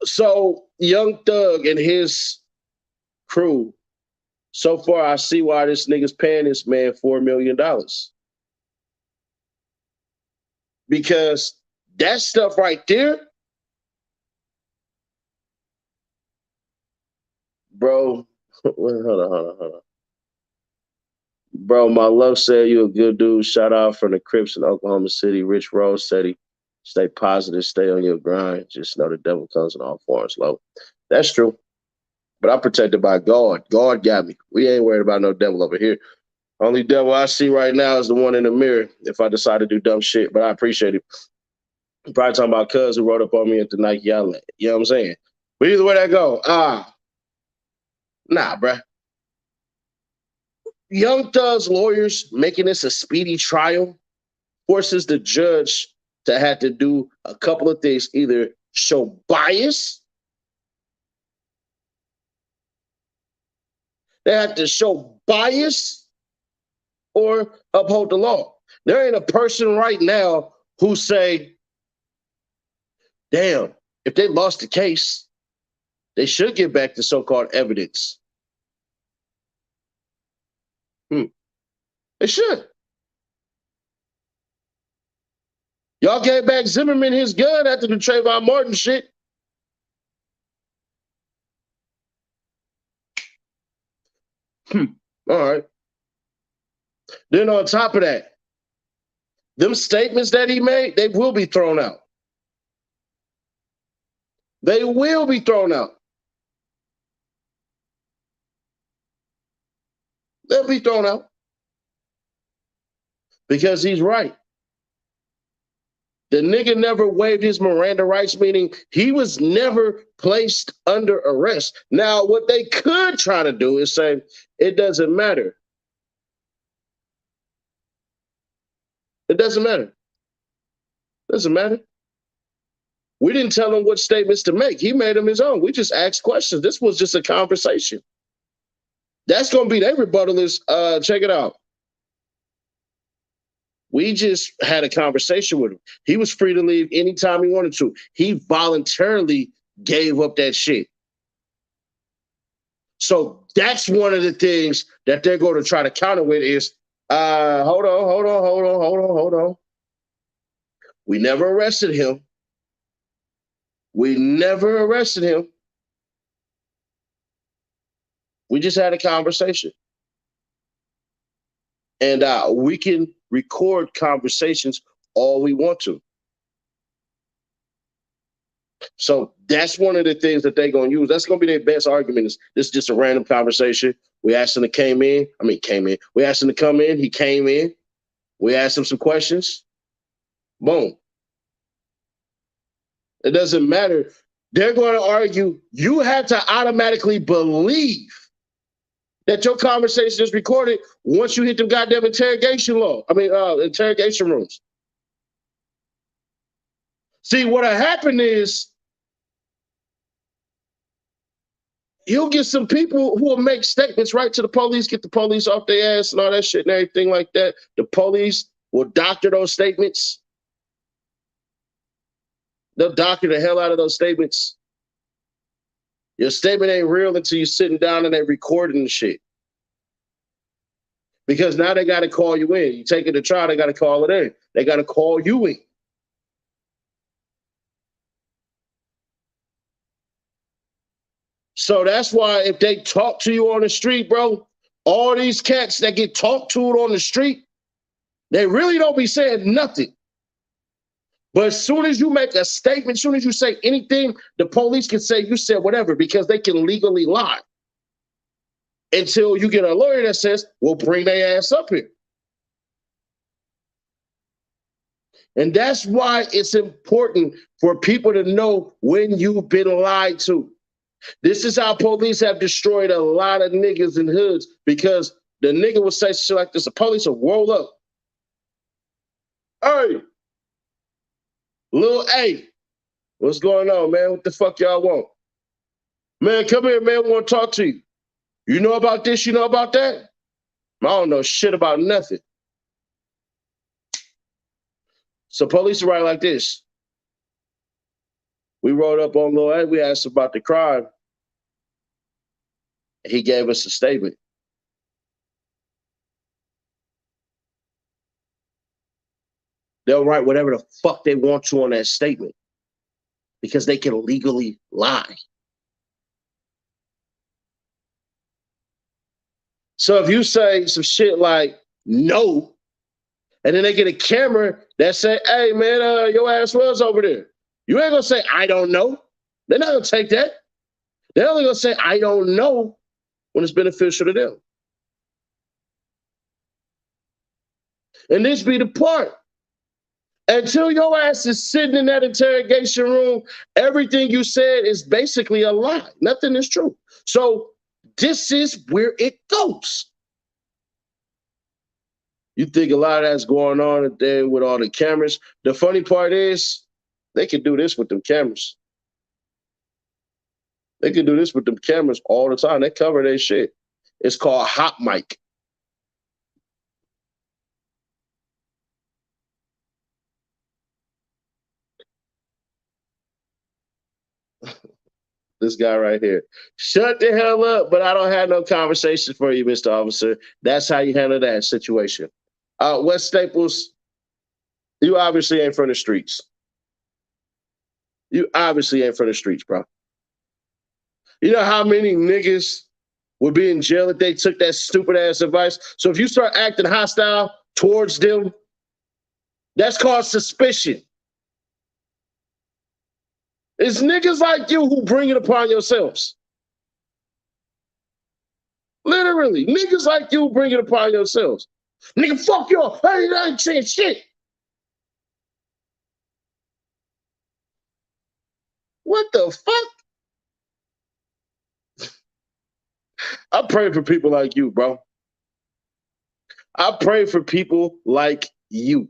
So Young Thug and his crew, so far I see why this nigga's paying this man $4 million. Because that stuff right there, bro, hold on. Bro, my love said you a good dude. Shout out from the Crips in Oklahoma City. Rich Rose said he stay positive, stay on your grind. Just know the devil comes in all forms, low. That's true. But I'm protected by God. God got me. We ain't worried about no devil over here. Only devil I see right now is the one in the mirror if I decide to do dumb shit, but I appreciate it. I'm probably talking about cuz who wrote up on me at the Nike outlet. You know what I'm saying? But either way that go, nah, bruh. Young Thug's lawyers making this a speedy trial forces the judge to have to do a couple of things, either show bias, they have to show bias or uphold the law. There ain't a person right now who say, damn, if they lost the case, they should get back the so-called evidence. They should. Y'all gave back Zimmerman his gun after the Trayvon Martin shit. All right. Then on top of that, them statements that he made, they will be thrown out. They will be thrown out. They'll be thrown out. Because he's right. The nigga never waived his Miranda rights, meaning he was never placed under arrest. Now, what they could try to do is say, it doesn't matter. It doesn't matter. Doesn't matter. We didn't tell him what statements to make. He made them his own. We just asked questions. This was just a conversation. That's going to be their rebuttal is, check it out. We just had a conversation with him. He was free to leave anytime he wanted to. He voluntarily gave up that shit. So that's one of the things that they're going to try to counter with is, hold on. We never arrested him. We just had a conversation. And we can record conversations all we want to. So that's one of the things that they're going to use. That's going to be their best argument. This is just a random conversation. We asked him to come in. We asked him to come in. He came in. We asked him some questions. Boom. It doesn't matter. They're going to argue you have to automatically believe that your conversation is recorded once you hit the goddamn interrogation rooms. See, what'll happen is you'll get some people who will make statements right to the police, get the police off their ass and all that shit and everything like that. The police will doctor those statements. They'll doctor the hell out of those statements. Your statement ain't real until you're sitting down and they're recording the shit. Because now they got to call you in. You take it to trial, they got to call it in. They got to call you in. So that's why if they talk to you on the street, bro, all these cats that get talked to on the street, they really don't be saying nothing. But as soon as you make a statement, as soon as you say anything, the police can say you said whatever because they can legally lie. Until you get a lawyer that says, well, bring their ass up here. And that's why it's important for people to know when you've been lied to. This is how police have destroyed a lot of niggas in hoods because the nigga will say shit like this. The police will roll up. Hey, Lil A, what's going on, man? What the fuck y'all want? Man, come here, man. We want to talk to you. You know about this? You know about that? I don't know shit about nothing. So police are right like this. We rolled up on Lil A. We asked about the crime. He gave us a statement. They'll write whatever the fuck they want to on that statement because they can legally lie. So if you say some shit like no, and then they get a camera that say, hey man, your ass was over there. You ain't gonna say, I don't know. They're not gonna take that. They're only gonna say, I don't know when it's beneficial to them. And this be the part. Until your ass is sitting in that interrogation room, everything you said is basically a lie. Nothing is true. So this is where it goes. You think a lot of that's going on there with all the cameras. The funny part is they can do this with them cameras. They can do this with them cameras all the time. They cover their shit. It's called hot mic. This guy right here. Shut the hell up, but I don't have no conversation for you, Mr. Officer. That's how you handle that situation. West Staples, you obviously ain't from the streets. You obviously ain't from the streets, bro. You know how many niggas would be in jail if they took that stupid ass advice? So if you start acting hostile towards them, that's called suspicion. It's niggas like you who bring it upon yourselves. Literally, niggas like you bring it upon yourselves. Nigga, fuck y'all. I ain't saying shit. What the fuck? I pray for people like you, bro. I pray for people like you.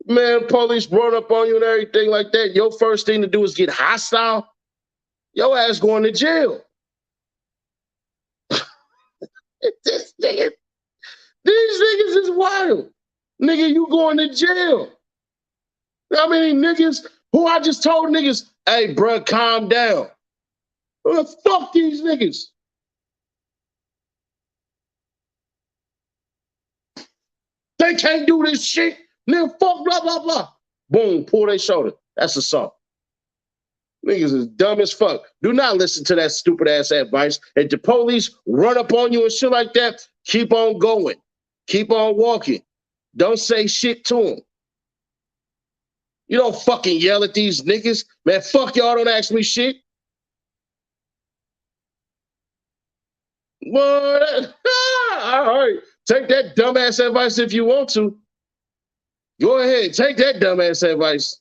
Man, police run up on you and everything like that. Your first thing to do is get hostile. Your ass going to jail. These niggas is wild. Nigga, you going to jail. I mean, niggas who I just told niggas, hey, bro, calm down. Fuck these niggas. They can't do this shit. Nigga, fuck, blah, blah, blah. Boom, pull their shoulder. That's assault. Niggas is dumb as fuck. Do not listen to that stupid ass advice. If the police run up on you and shit like that, keep on going. Keep on walking. Don't say shit to them. You don't fucking yell at these niggas. Man, fuck y'all, don't ask me shit. All right. Take that dumbass advice if you want to. Go ahead, take that dumbass advice.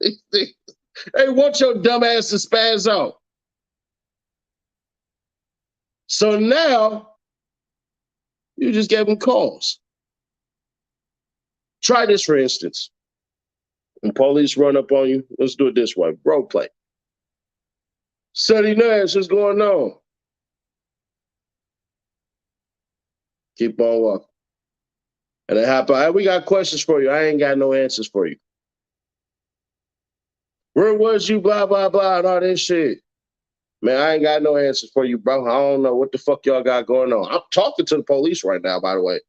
Hey, want your dumbass to spaz out. So now, you just gave them calls. Try this, for instance. When police run up on you, let's do it this way. Role play. Sonny Nash, what's going on? Keep on walking. And it happened. Hey, we got questions for you. I ain't got no answers for you. Where was you, blah, blah, blah, and all this shit? Man, I ain't got no answers for you, bro. I don't know what the fuck y'all got going on. I'm talking to the police right now, by the way.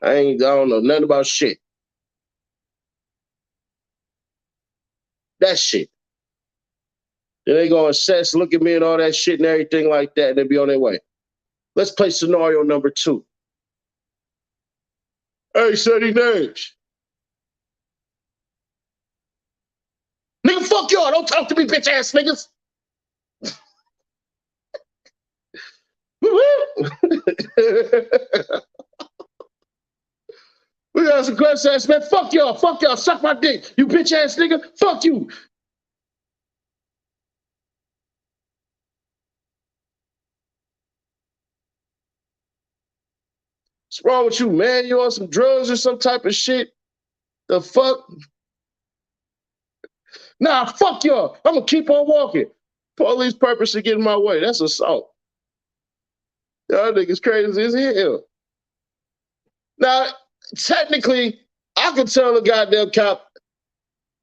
I don't know nothing about shit. That shit. Then they go assess, look at me and all that shit and everything like that, and they be on their way. Let's play scenario number 2. Hey, Sonny Nash. Nigga, fuck y'all. Don't talk to me, bitch ass niggas. We got some questions, man. Fuck y'all. Fuck y'all. Suck my dick. You bitch ass nigga. Fuck you. What's wrong with you, man? You on some drugs or some type of shit? The fuck? Nah, fuck y'all. I'm gonna keep on walking. Police purpose to get in my way. That's assault. Y'all niggas crazy as hell. Now, technically, I can tell a goddamn cop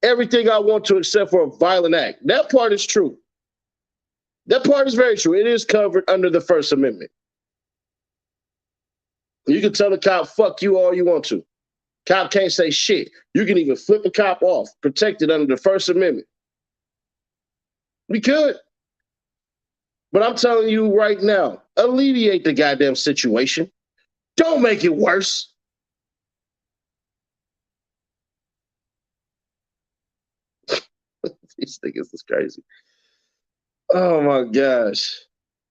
everything I want to except for a violent act. That part is true. That part is very true. It is covered under the First Amendment. You can tell the cop, fuck you all you want to. Cop can't say shit. You can even flip the cop off, protected under the First Amendment. We could. But I'm telling you right now, alleviate the goddamn situation. Don't make it worse. These niggas is crazy. Oh my gosh.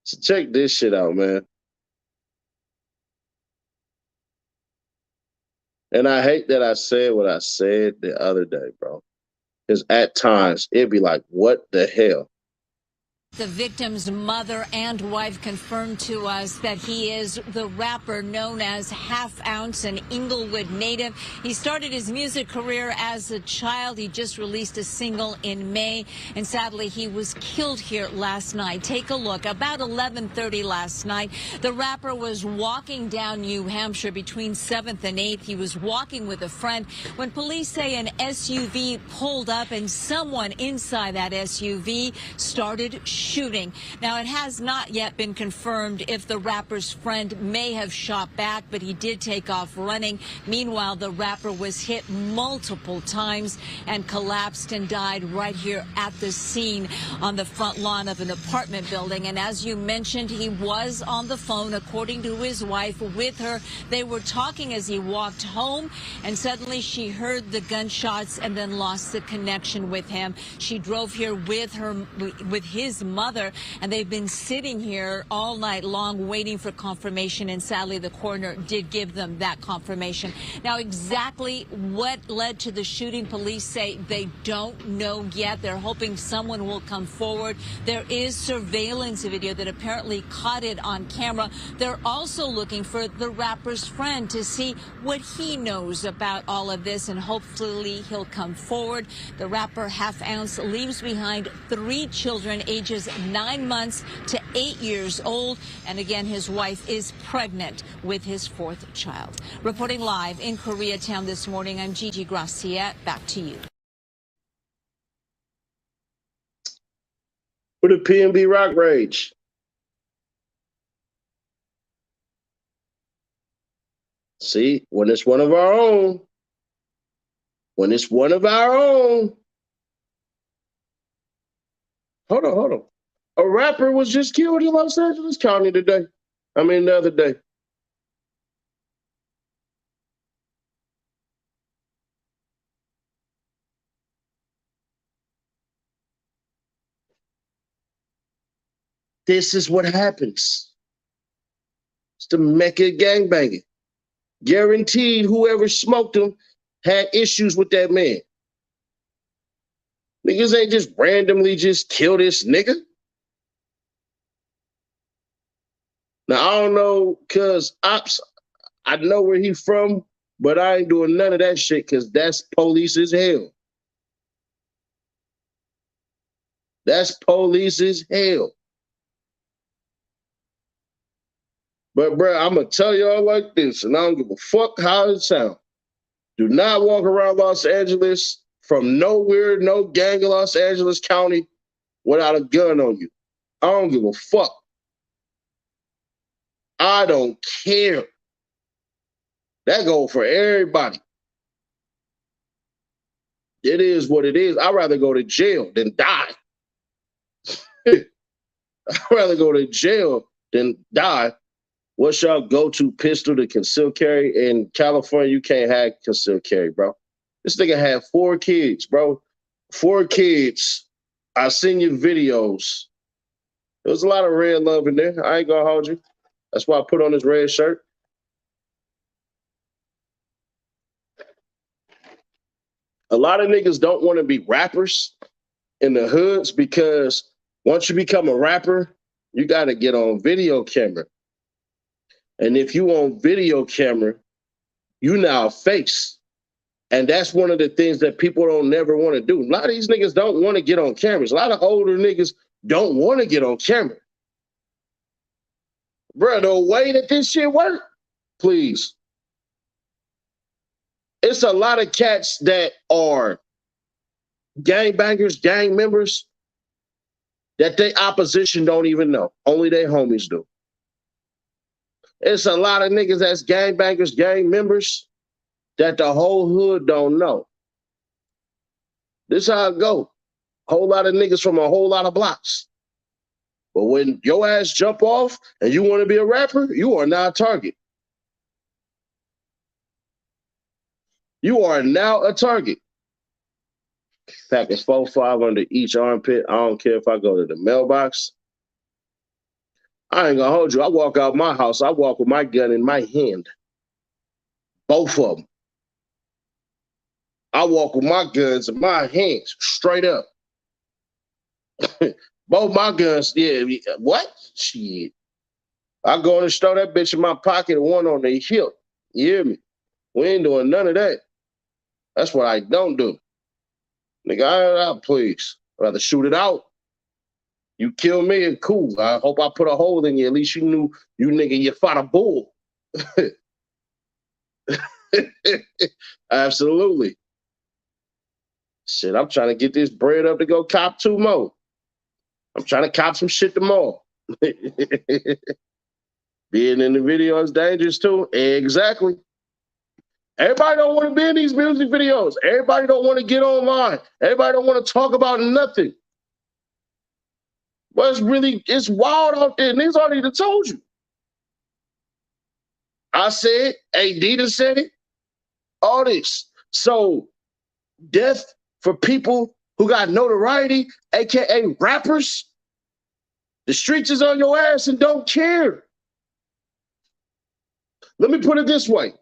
So check this shit out, man. And I hate that I said what I said the other day, bro. Because at times it'd be like, what the hell? The victim's mother and wife confirmed to us that he is the rapper known as Half Ounce, an Inglewood native. He started his music career as a child. He just released a single in May, and sadly, he was killed here last night. Take a look. About 11:30 last night, the rapper was walking down New Hampshire between 7th and 8th. He was walking with a friend when police say an SUV pulled up and someone inside that SUV started shooting. Now, it has not yet been confirmed if the rapper's friend may have shot back, but he did take off running. Meanwhile, the rapper was hit multiple times and collapsed and died right here at the scene on the front lawn of an apartment building. And as you mentioned, he was on the phone, according to his wife, with her. They were talking as he walked home, and suddenly she heard the gunshots and then lost the connection with him. She drove here with his mother, and they've been sitting here all night long waiting for confirmation, and sadly the coroner did give them that confirmation. Now, exactly what led to the shooting, police say they don't know yet. They're hoping someone will come forward. There is surveillance video that apparently caught it on camera. They're also looking for the rapper's friend to see what he knows about all of this, and hopefully he'll come forward. The rapper Half Ounce leaves behind 3 children ages 9 months to 8 years old. And again, his wife is pregnant with his 4th child. Reporting live in Koreatown this morning, I'm Gigi Gracia. Back to you. For the PNB Rock Rage. See, when it's one of our own, hold on. A rapper was just killed in Los Angeles County today. The other day. This is what happens. It's the Mecca gangbanging. Guaranteed whoever smoked him had issues with that man. Niggas ain't just randomly just kill this nigga. Now, I don't know, because I know where he from, but I ain't doing none of that shit because that's police as hell. That's police as hell. But, bro, I'm going to tell y'all like this, and I don't give a fuck how it sounds. Do not walk around Los Angeles from nowhere, no gang in Los Angeles County without a gun on you. I don't give a fuck. I don't care. That goes for everybody. It is what it is. I'd rather go to jail than die. I'd rather go to jail than die. What's y'all go-to pistol to conceal carry? In California, you can't have concealed carry, bro. This nigga had 4 kids, bro. 4 kids. I seen your videos. There was a lot of red love in there. I ain't gonna hold you. That's why I put on this red shirt. A lot of niggas don't want to be rappers in the hoods because once you become a rapper, you got to get on video camera. And if you on video camera, you now a face. And that's one of the things that people don't never want to do. A lot of these niggas don't want to get on cameras. A lot of older niggas don't want to get on camera. Bro, the way that this shit work, please. It's a lot of cats that are gangbangers, gang members, that they opposition don't even know. Only their homies do. It's a lot of niggas that's gangbangers, gang members, that the whole hood don't know. This how it go. Whole lot of niggas from a whole lot of blocks. But when your ass jump off and you want to be a rapper, you are now a target. You are now a target. Packing 4-5 under each armpit. I don't care if I go to the mailbox. I ain't gonna hold you. I walk out my house. I walk with my gun in my hand. Both of them. I walk with my guns in my hands, straight up. Both my guns, yeah. What? Shit. I go in and throw that bitch in my pocket and one on the hip. You hear me? We ain't doing none of that. That's what I don't do. Nigga, please. I'd rather shoot it out. You kill me, cool. I hope I put a hole in you. At least you knew you nigga, you fought a bull. Absolutely. Shit, I'm trying to get this bread up to go cop 2 more. I'm trying to cop some shit tomorrow. Being in the video is dangerous too. Exactly. Everybody don't want to be in these music videos. Everybody don't want to get online. Everybody don't want to talk about nothing. But it's wild out there. Niggas already told you. I said, AD said it. All this. So death for people who got notoriety, AKA rappers. The streets is on your ass and don't care. Let me put it this way.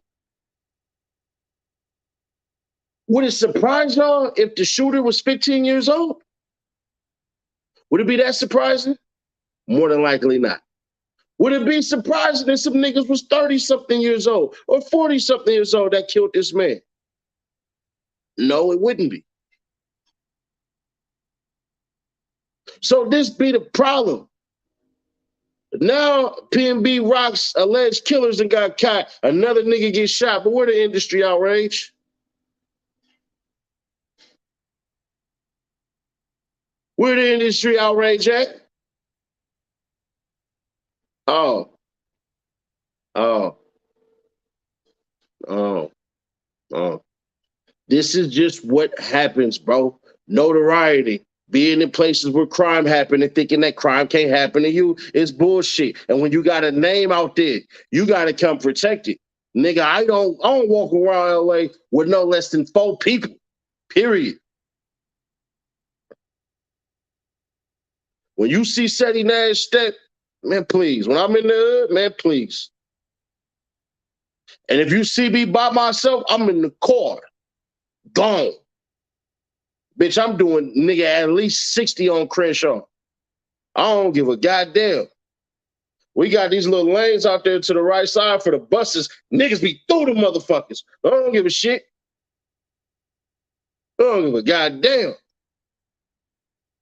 Would it surprise y'all if the shooter was 15 years old? Would it be that surprising? More than likely not. Would it be surprising if some niggas was 30-something years old or 40-something years old that killed this man? No, it wouldn't be. So this be the problem. Now PNB Rock's alleged killers and got caught. Another nigga gets shot, but where the industry outrage? Where the industry outrage at? Oh. This is just what happens, bro. Notoriety. Being in places where crime happened and thinking that crime can't happen to you is bullshit. And when you got a name out there, you got to come protect it. Nigga, I don't walk around LA with no less than 4 people, period. When you see Seti Nash step, man, please. When I'm in the hood, man, please. And if you see me by myself, I'm in the car. Gone. Bitch, I'm doing, nigga, at least 60 on Crenshaw. I don't give a goddamn. We got these little lanes out there to the right side for the buses. Niggas be through the motherfuckers. I don't give a shit. I don't give a goddamn.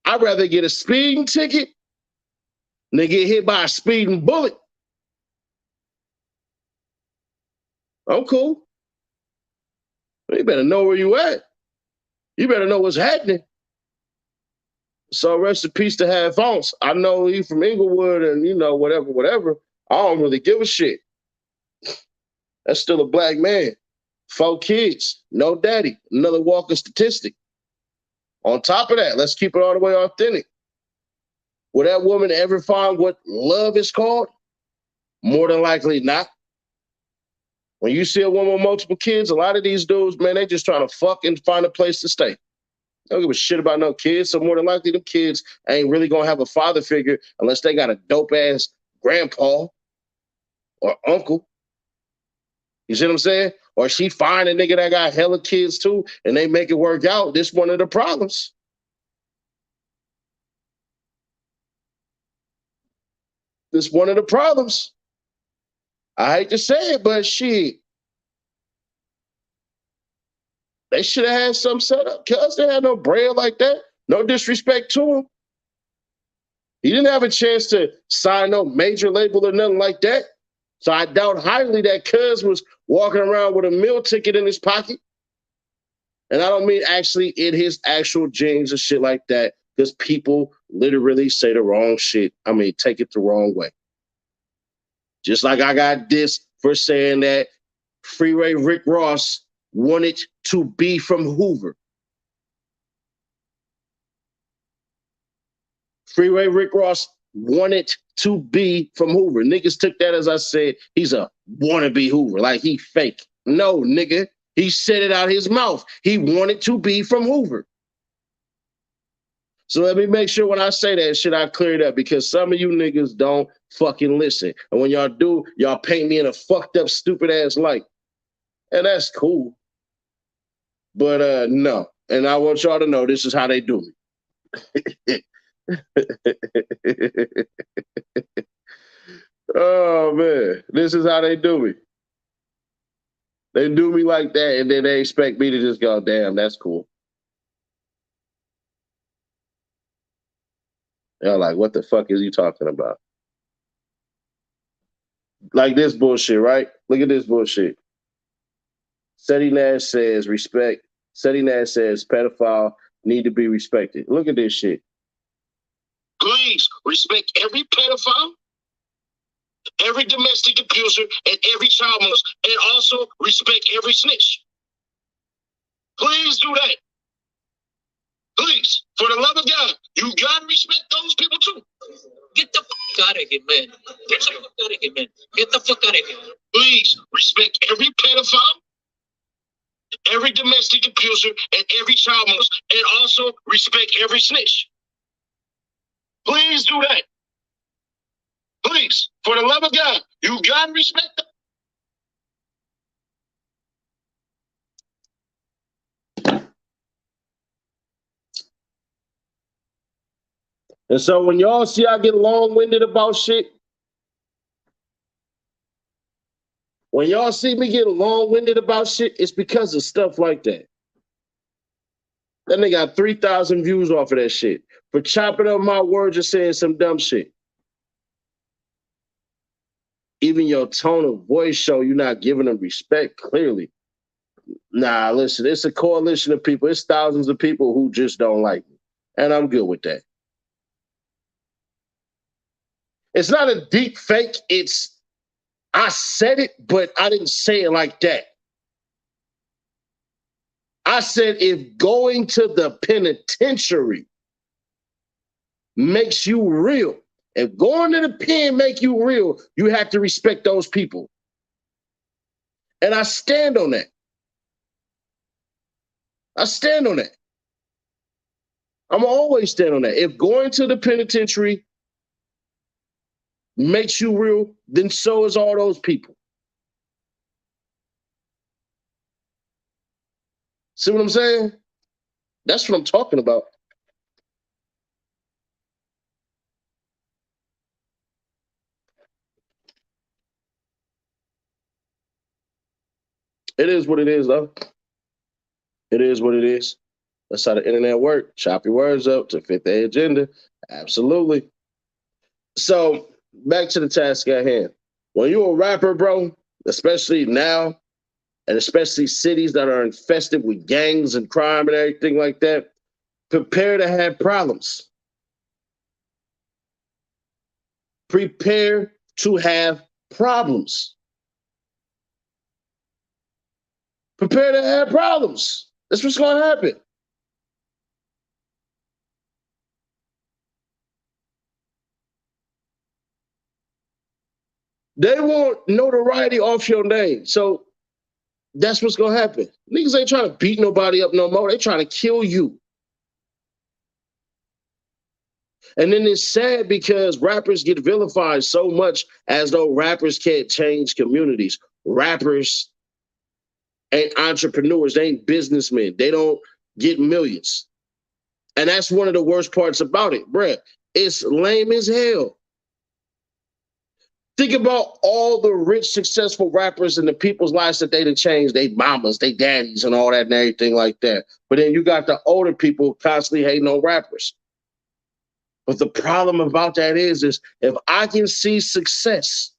I'd rather get a speeding ticket than get hit by a speeding bullet. I'm cool. You better know where you at. You better know what's happening. So rest in peace to Half Ounce. I know he from Inglewood and, you know, whatever. I don't really give a shit. That's still a black man. 4 kids, no daddy, another walking statistic. On top of that, let's keep it all the way authentic. Will that woman ever find what love is called? More than likely not. When you see a woman with multiple kids, a lot of these dudes, man, they just trying to fuck and find a place to stay. They don't give a shit about no kids, so more than likely them kids ain't really gonna have a father figure unless they got a dope-ass grandpa or uncle. You see what I'm saying? Or she find a nigga that got hella kids too, and they make it work out. This one of the problems. This one of the problems. I hate to say it, but shit. They should have had something set up, cuz they had no bread like that. No disrespect to him. He didn't have a chance to sign no major label or nothing like that. So I doubt highly that cuz was walking around with a meal ticket in his pocket. And I don't mean actually in his actual jeans or shit like that, because people literally say the wrong shit. I mean, take it the wrong way. Just like I got this for saying that Freeway Rick Ross wanted to be from Hoover. Freeway Rick Ross wanted to be from Hoover. Niggas took that as I said, he's a wannabe Hoover, like he fake. No, nigga, he said it out his mouth. He wanted to be from Hoover. So let me make sure when I say that shit, I clear it up because some of you niggas don't fucking listen. And when y'all do, y'all paint me in a fucked up, stupid ass light. And that's cool. But no. And I want y'all to know this is how they do me. Oh man, this is how they do me. They do me like that, and then they expect me to just go, damn, that's cool. They're like, what the fuck is you talking about? Like this bullshit, right? Look at this bullshit. Seti Nash says respect. Seti Nash says pedophile need to be respected. Look at this shit. Please respect every pedophile, every domestic abuser, and every child molester, and also respect every snitch. Please do that. Please, for the love of God, you gotta respect those people too. Get the fuck out of here, man. Get the fuck out of here, man. Get the fuck out of here. Please respect every pedophile, every domestic abuser, and every child molester, and also respect every snitch. Please do that. Please, for the love of God, you gotta respect them. And so when y'all see I get long-winded about shit, when y'all see me get long-winded about shit, it's because of stuff like that. Then they got 3,000 views off of that shit for chopping up my words and saying some dumb shit. Even your tone of voice show you're not giving them respect, clearly. Nah, listen, it's a coalition of people. It's thousands of people who just don't like me. And I'm good with that. It's not a deep fake. I said it, but I didn't say it like that. I said if going to the penitentiary makes you real, if going to the pen make you real, you have to respect those people. And I stand on that. I stand on that. I'm always stand on that. If going to the penitentiary makes you real, then so is all those people. See what I'm saying? That's what I'm talking about. It is what it is, though. It is what it is. That's how the internet works. Chop your words up to fit their agenda. Absolutely. So back to the task at hand. When you're a rapper, bro, especially now, and especially cities that are infested with gangs and crime and everything like that, prepare to have problems. Prepare to have problems. Prepare to have problems. That's what's going to happen. They want notoriety off your name. So that's what's going to happen. Niggas ain't trying to beat nobody up no more. They trying to kill you. And then it's sad because rappers get vilified so much as though rappers can't change communities. Rappers ain't entrepreneurs. They ain't businessmen. They don't get millions. And that's one of the worst parts about it, bruh. It's lame as hell. Think about all the rich, successful rappers and the people's lives that they done changed, they mamas, they daddies, and all that and everything like that. But then you got the older people constantly hating on rappers. But the problem about that is if I can see success,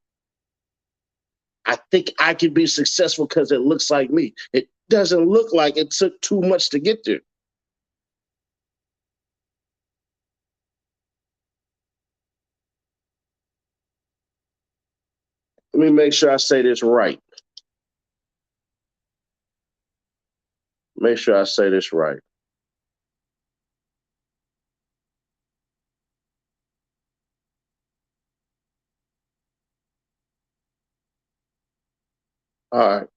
I think I can be successful because it looks like me. It doesn't look like it took too much to get there. Let me make sure I say this right. Make sure I say this right. All right.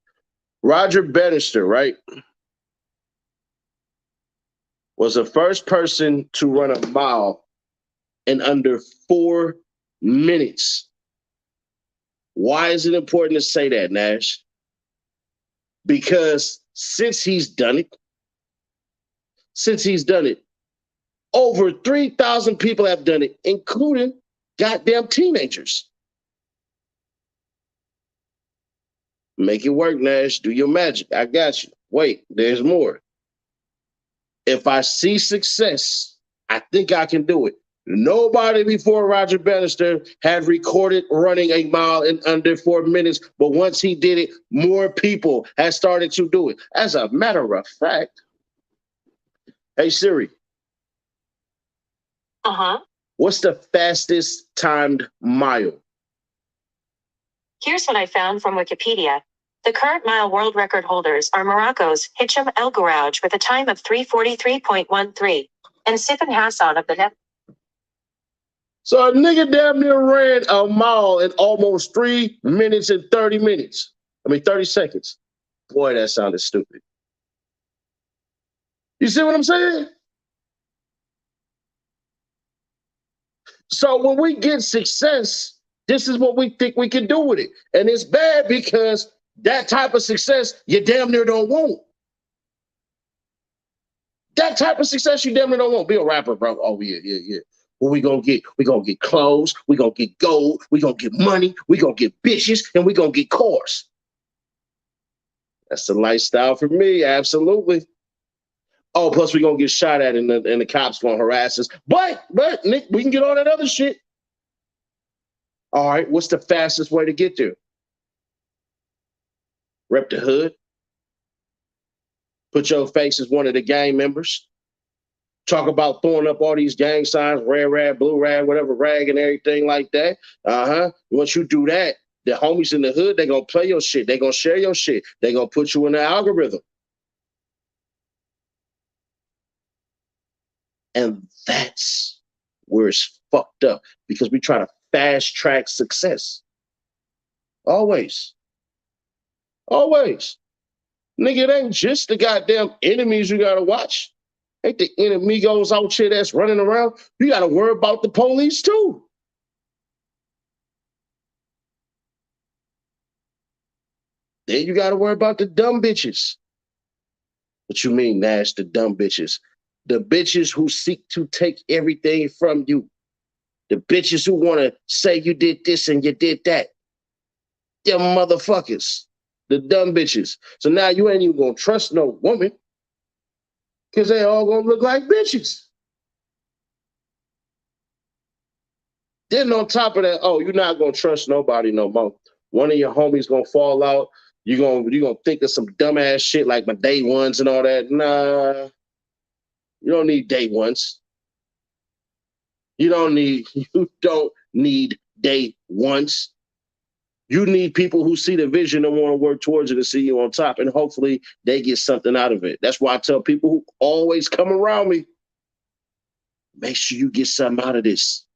Roger Bannister, right, was the first person to run a mile in under 4 minutes. Why is it important to say that, Nash? Because since he's done it, over 3,000 people have done it, including goddamn teenagers. Make it work, Nash. Do your magic. I got you. Wait, there's more. If I see success, I think I can do it. Nobody before Roger Bannister had recorded running a mile in under 4 minutes, but once he did it, more people had started to do it. As a matter of fact, hey Siri, what's the fastest timed mile? Here's what I found from Wikipedia. The current mile world record holders are Morocco's Hicham El Gourouj with a time of 3:43.13 and Sifan Hassan of the Netherlands. So a nigga damn near ran a mile in almost 3 minutes and 30 minutes. 30 seconds. Boy, that sounded stupid. You see what I'm saying? So when we get success, this is what we think we can do with it. And it's bad because that type of success you damn near don't want. That type of success you damn near don't want. Be a rapper, bro. Oh, yeah. What we gonna get? We gonna get clothes. We gonna get gold. We gonna get money. We gonna get bitches. And we gonna get cars. That's the lifestyle for me, absolutely. Oh, plus we gonna get shot at and the cops gonna harass us. But Nick, we can get all that other shit. All right, what's the fastest way to get there? Rep the hood. Put your face as one of the gang members. Talk about throwing up all these gang signs, red rag, blue rag, whatever rag and everything like that. Once you do that, the homies in the hood, they're going to play your shit. They're going to share your shit. They're going to put you in the algorithm. And that's where it's fucked up because we try to fast track success. Always. Nigga, it ain't just the goddamn enemies you got to watch. Ain't the enemigos out here that's running around. You got to worry about the police too. Then you got to worry about the dumb bitches. What you mean, Nash, the dumb bitches? The bitches who seek to take everything from you. The bitches who want to say you did this and you did that. Them motherfuckers. The dumb bitches. So now you ain't even going to trust no woman because they all going to look like bitches. Then on top of that, you're not going to trust nobody no more. One of your homies going to fall out. You're gonna think of some dumbass shit like my day ones and all that. Nah, you don't need day ones. You don't need day ones. You need people who see the vision and want to work towards it and see you on top, and hopefully they get something out of it. That's why I tell people who always come around me, make sure you get something out of this.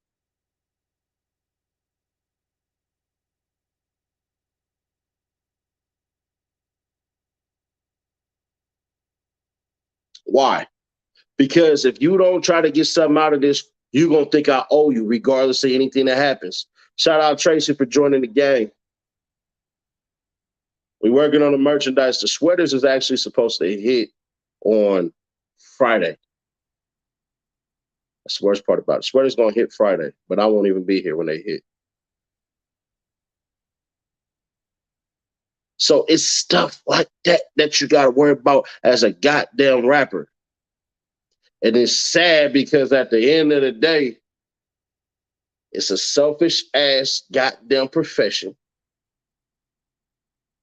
Why? Because if you don't try to get something out of this, you're going to think I owe you regardless of anything that happens. Shout out Tracy for joining the gang. We're working on the merchandise. The sweaters is actually supposed to hit on Friday. That's the worst part about it. Sweater's going to hit Friday, but I won't even be here when they hit. So it's stuff like that you got to worry about as a goddamn rapper. And it's sad because at the end of the day, it's a selfish ass goddamn profession.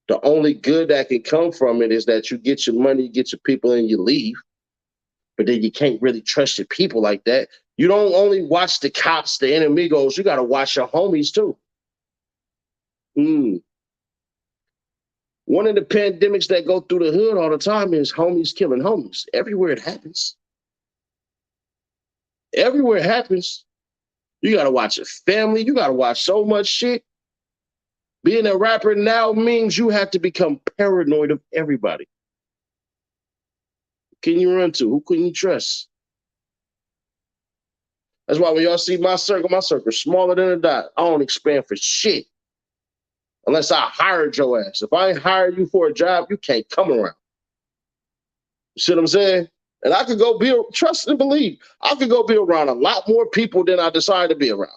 The only good that can come from it is that you get your money, you get your people, and you leave. But then you can't really trust your people like that. You don't only watch the cops, the enemigos, you got to watch your homies too. One of the pandemics that go through the hood all the time is homies killing homies. Everywhere it happens. Everywhere it happens. You got to watch your family. You got to watch so much shit. Being a rapper now means you have to become paranoid of everybody. Who can you run to? Who can you trust? That's why when y'all see my circle's smaller than a dot. I don't expand for shit unless I hired your ass. If I ain't hired you for a job, you can't come around. You see what I'm saying? And I could go be, trust and believe, I could go be around a lot more people than I decided to be around.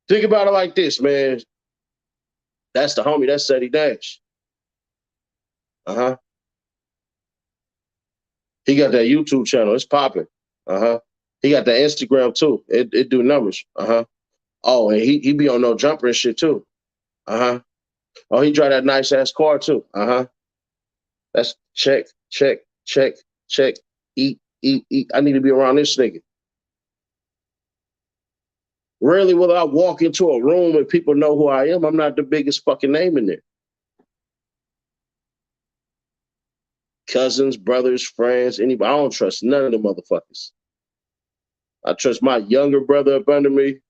Think about it like this, man. That's the homie. That's Seti Dash. Uh-huh. He got that YouTube channel. It's popping. Uh-huh. He got the Instagram too. It do numbers. Uh-huh. Oh, and he be on No Jumper and shit too. Uh-huh. Oh, he drive that nice ass car too. Uh-huh. That's check. Eat. I need to be around this nigga. Rarely will I walk into a room and people know who I am. I'm not the biggest fucking name in there. Cousins, brothers, friends, anybody. I don't trust none of them motherfuckers. I trust my younger brother up under me,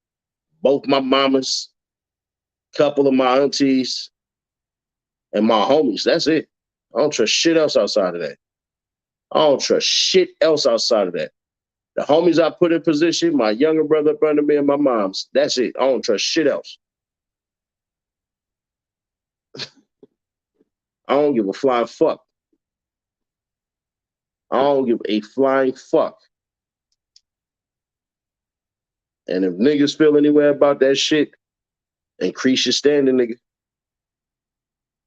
both my mamas, couple of my aunties, and my homies. That's it. I don't trust shit else outside of that. I don't trust shit else outside of that. The homies I put in position, my younger brother up under me, and my moms. That's it. I don't trust shit else. I don't give a flying fuck. I don't give a flying fuck. And if niggas feel anywhere about that shit, increase your standing, nigga.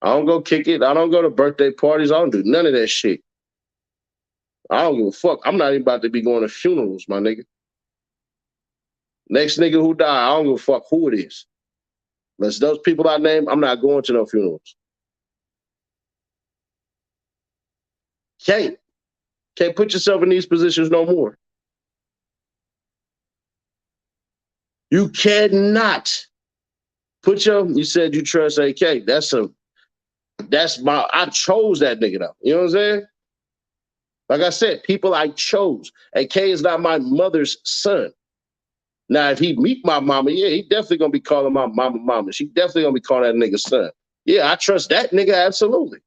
I don't go kick it. I don't go to birthday parties. I don't do none of that shit. I don't give a fuck. I'm not even about to be going to funerals, my nigga. Next nigga who die, I don't give a fuck who it is. Unless those people I name, I'm not going to no funerals. Can't put yourself in these positions no more. You cannot put you said you trust AK. I chose that nigga though. You know what I'm saying? Like I said, people I chose. AK is not my mother's son. Now, if he meet my mama, yeah, he definitely gonna be calling my mama. She definitely gonna be calling that nigga son. Yeah, I trust that nigga absolutely.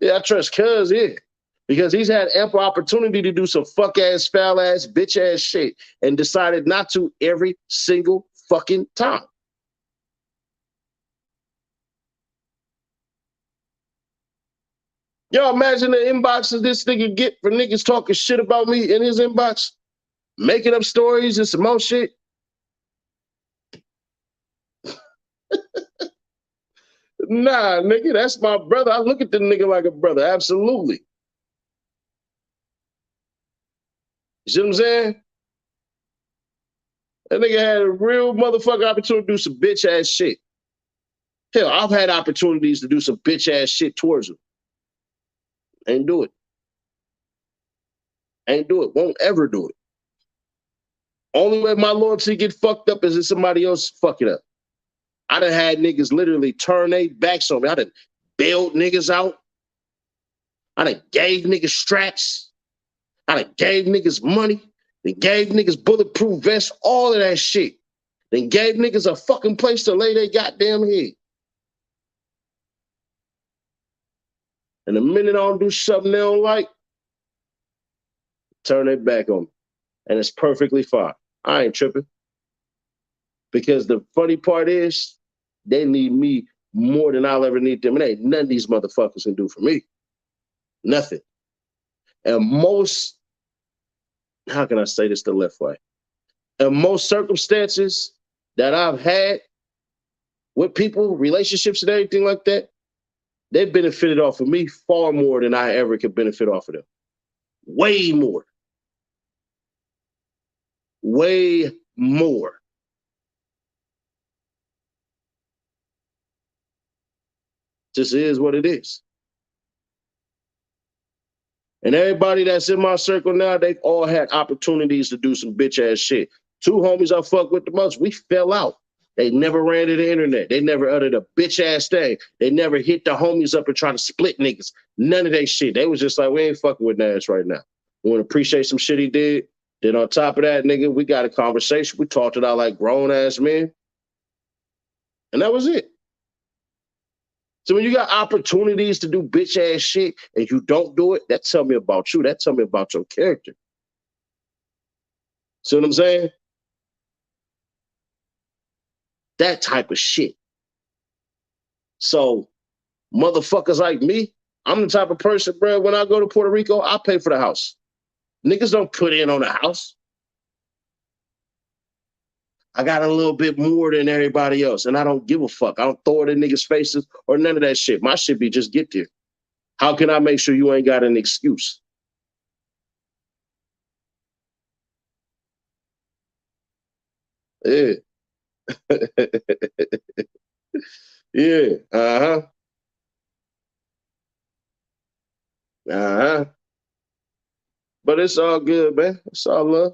Yeah, I trust Cuz, yeah. Because he's had ample opportunity to do some fuck-ass, foul-ass, bitch-ass shit and decided not to every single fucking time. Y'all imagine the inboxes this nigga get for niggas talking shit about me in his inbox? Making up stories and some more shit? Nah, nigga, that's my brother. I look at the nigga like a brother, absolutely. You see what I'm saying? That nigga had a real motherfucker opportunity to do some bitch-ass shit. Hell, I've had opportunities to do some bitch-ass shit towards him. Ain't do it. Ain't do it. Won't ever do it. Only way my loyalty get fucked up is if somebody else fuck it up. I done had niggas literally turn their backs on me. I done bailed niggas out. I done gave niggas straps. I done gave niggas money. They gave niggas bulletproof vests, all of that shit. They gave niggas a fucking place to lay their goddamn head. And the minute I don't do something they don't like, turn their back on me. And it's perfectly fine. I ain't tripping. Because the funny part is, they need me more than I'll ever need them. And ain't none of these motherfuckers can do for me. Nothing. And most, how can I say this the left way? In most circumstances that I've had with people, relationships and everything like that, they benefited off of me far more than I ever could benefit off of them. Way more. Way more. Just is what it is. And everybody that's in my circle now, they've all had opportunities to do some bitch ass shit. Two homies I fuck with the most, we fell out. They never ran to the internet. They never uttered a bitch ass thing. They never hit the homies up and try to split niggas. None of that shit. They was just like, we ain't fucking with Nash right now. We want to appreciate some shit he did. Then on top of that, nigga, we got a conversation. We talked it out like grown-ass men. And that was it. So when you got opportunities to do bitch-ass shit and you don't do it, that tell me about you. That tell me about your character. See what I'm saying? That type of shit. So motherfuckers like me, I'm the type of person, bro, when I go to Puerto Rico, I pay for the house. Niggas don't put in on the house. I got a little bit more than everybody else, and I don't give a fuck. I don't throw it in niggas' faces or none of that shit. My shit be just get there. How can I make sure you ain't got an excuse? Yeah. Yeah. Uh-huh. Uh-huh. But it's all good, man. It's all love.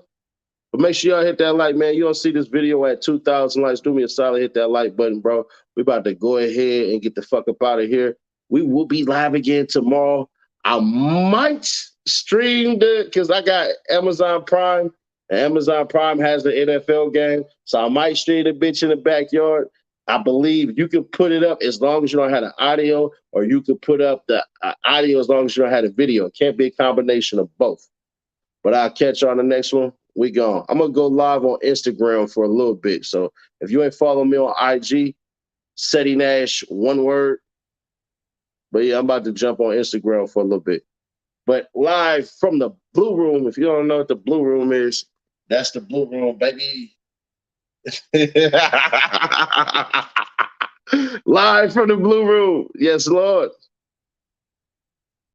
But make sure y'all hit that like, man. You don't see this video at 2,000 likes. Do me a solid, hit that like button, bro. We about to go ahead and get the fuck up out of here. We will be live again tomorrow. I might stream because I got Amazon Prime, and Amazon Prime has the NFL game. So I might stream the bitch in the backyard. I believe you can put it up as long as you don't have the audio, or you can put up the audio as long as you don't have the video. It can't be a combination of both. But I'll catch you on the next one. We gone. I'm gonna go live on Instagram for a little bit. So if you ain't following me on IG, Seti Nash, one word. But yeah, I'm about to jump on Instagram for a little bit. But live from the Blue Room. If you don't know what the Blue Room is, that's the Blue Room, baby. Live from the Blue Room. Yes, Lord.